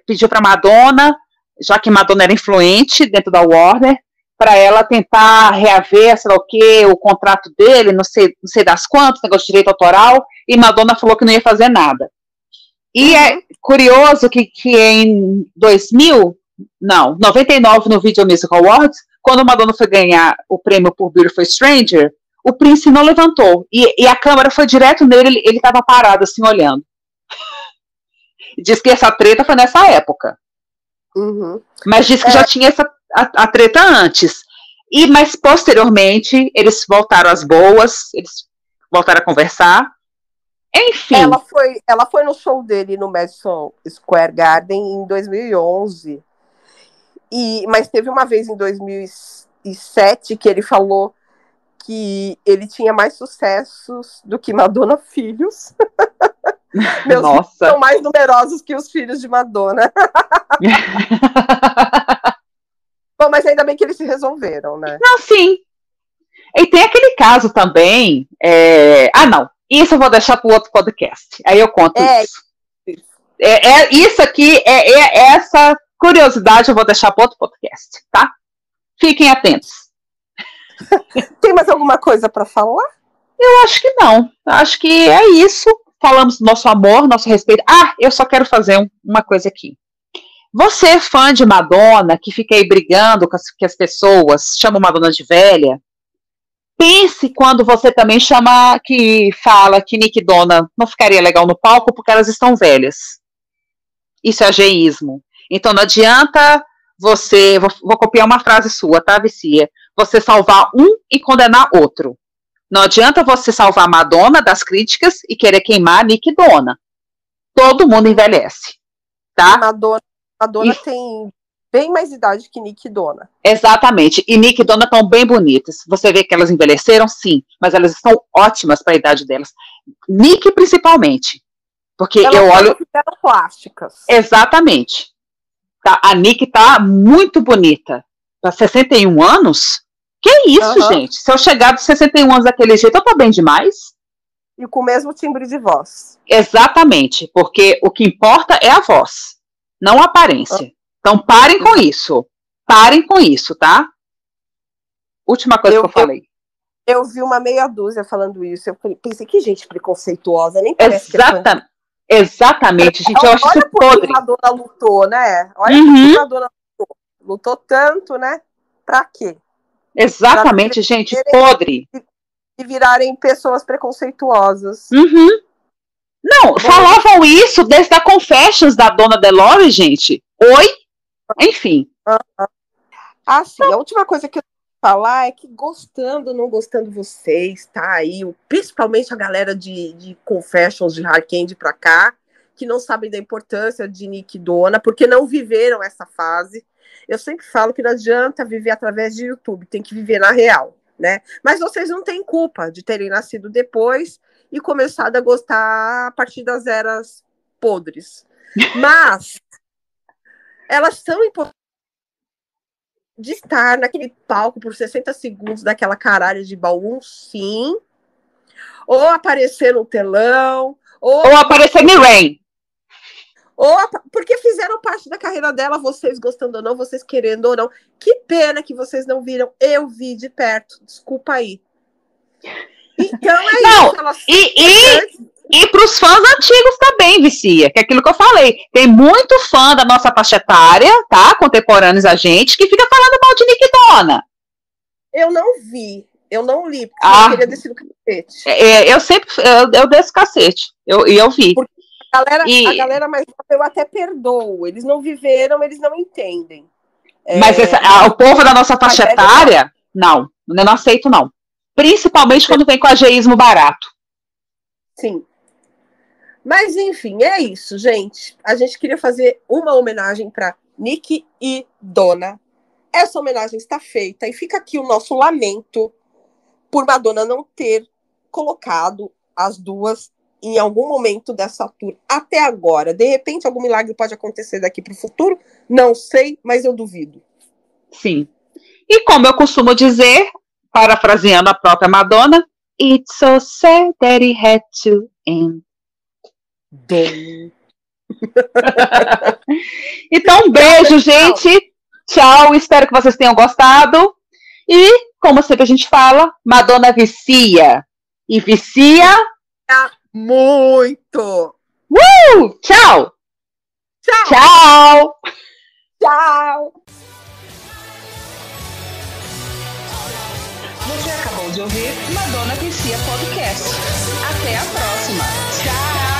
pediu para Madonna, já que Madonna era influente dentro da Warner, para ela tentar reaver, sei lá o quê, o contrato dele, não sei das quantas, negócio de direito autoral, e Madonna falou que não ia fazer nada. E é curioso que em 99, no Video Music Awards, quando Madonna foi ganhar o prêmio por Beautiful Stranger, o Prince não levantou, e a câmera foi direto nele, ele estava parado assim, olhando. Diz que essa treta foi nessa época. Mas diz que já tinha a treta antes. Mas posteriormente, eles voltaram às boas, eles voltaram a conversar. Enfim. Ela foi no show dele no Madison Square Garden em 2011. Mas teve uma vez em 2007 que ele falou que ele tinha mais sucessos do que Madonna filhos. Meus filhos são mais numerosos que os filhos de Madonna. Bom, mas ainda bem que eles se resolveram, né? Não, sim. E tem aquele caso também. Não. Isso eu vou deixar para o outro podcast. Aí eu conto isso. Isso aqui, essa curiosidade eu vou deixar para outro podcast, tá? Fiquem atentos. Tem mais alguma coisa para falar? Eu acho que não. Eu acho que é isso. Falamos do nosso amor, nosso respeito. Eu só quero fazer uma coisa aqui. Você, fã de Madonna, que fica aí brigando que as pessoas chamam Madonna de velha, pense quando você também fala que Nick Donna não ficaria legal no palco porque elas estão velhas. Isso é ageísmo. Então não adianta você, vou copiar uma frase sua, tá, Vicia? Você salvar um e condenar outro. Não adianta você salvar Madonna das críticas e querer queimar Nick Donna. Todo mundo envelhece, tá? Madonna tem bem mais idade que Nick e Donna. Exatamente. E Nick e Donna estão bem bonitas. Você vê que elas envelheceram, sim, mas elas estão ótimas para a idade delas. Nick, principalmente. Porque Elas eu olho. ficaram plásticas. Exatamente. Tá, a Nick tá muito bonita. Para 61 anos? Que isso, gente? Se eu chegar dos 61 anos daquele jeito, eu tô bem demais? E com o mesmo timbre de voz. Exatamente, porque o que importa é a voz, não a aparência. Então parem com isso. Parem com isso, tá? Última coisa que eu falei. Eu vi uma meia dúzia falando isso. Eu pensei, que gente preconceituosa, nem parece Exatamente, gente, eu acho isso podre. Olha a Madonna lutou, né? Olha a Madonna lutou. Lutou tanto, né? Pra quê? Exatamente, gente, podre. E virarem pessoas preconceituosas. Não, falavam isso desde a Confessions da Dona Delore, gente. Oi? Enfim. Assim, a última coisa que eu vou falar é que gostando ou não gostando vocês, tá aí, principalmente a galera de Confessions de Hard Candy pra cá, que não sabem da importância de Nick e Donna, porque não viveram essa fase. Eu sempre falo que não adianta viver através de YouTube, tem que viver na real, né? Mas vocês não têm culpa de terem nascido depois e começado a gostar a partir das eras podres. Mas elas são importantes de estar naquele palco por 60 segundos daquela caralho de baú, sim. Ou aparecer no telão. Ou aparecer no Rain. Porque fizeram parte da carreira dela, vocês gostando ou não, vocês querendo ou não. Que pena que vocês não viram. Eu vi de perto. Desculpa aí. Então é isso. E para os fãs antigos também, Vicia, que é aquilo que eu falei. Tem muito fã da nossa faixa etária, tá? Contemporâneos a gente, que fica falando mal de Nick e Donna. Eu não vi. Eu não li, porque eu queria descer no cacete. Eu desço cacete. Eu vi. Porque a galera mais nova eu até perdoo. Eles não viveram, eles não entendem. Mas o povo da nossa faixa etária, não. Eu não aceito, não. Principalmente quando vem com ageísmo barato. Sim. Mas, enfim, é isso, gente. A gente queria fazer uma homenagem para Nick e Donna. Essa homenagem está feita e fica aqui o nosso lamento por Madonna não ter colocado as duas em algum momento dessa tour até agora. De repente, algum milagre pode acontecer daqui para o futuro? Não sei, mas eu duvido. Sim. E como eu costumo dizer, parafraseando a própria Madonna, it's so sad that it had to end. Então, um beijo, gente. Tchau, espero que vocês tenham gostado. E, como sempre a gente fala, Madonna vicia. E vicia muito. Tchau. Tchau. Tchau. Tchau. Você acabou de ouvir Madonna Vicia Podcast. Até a próxima. Tchau.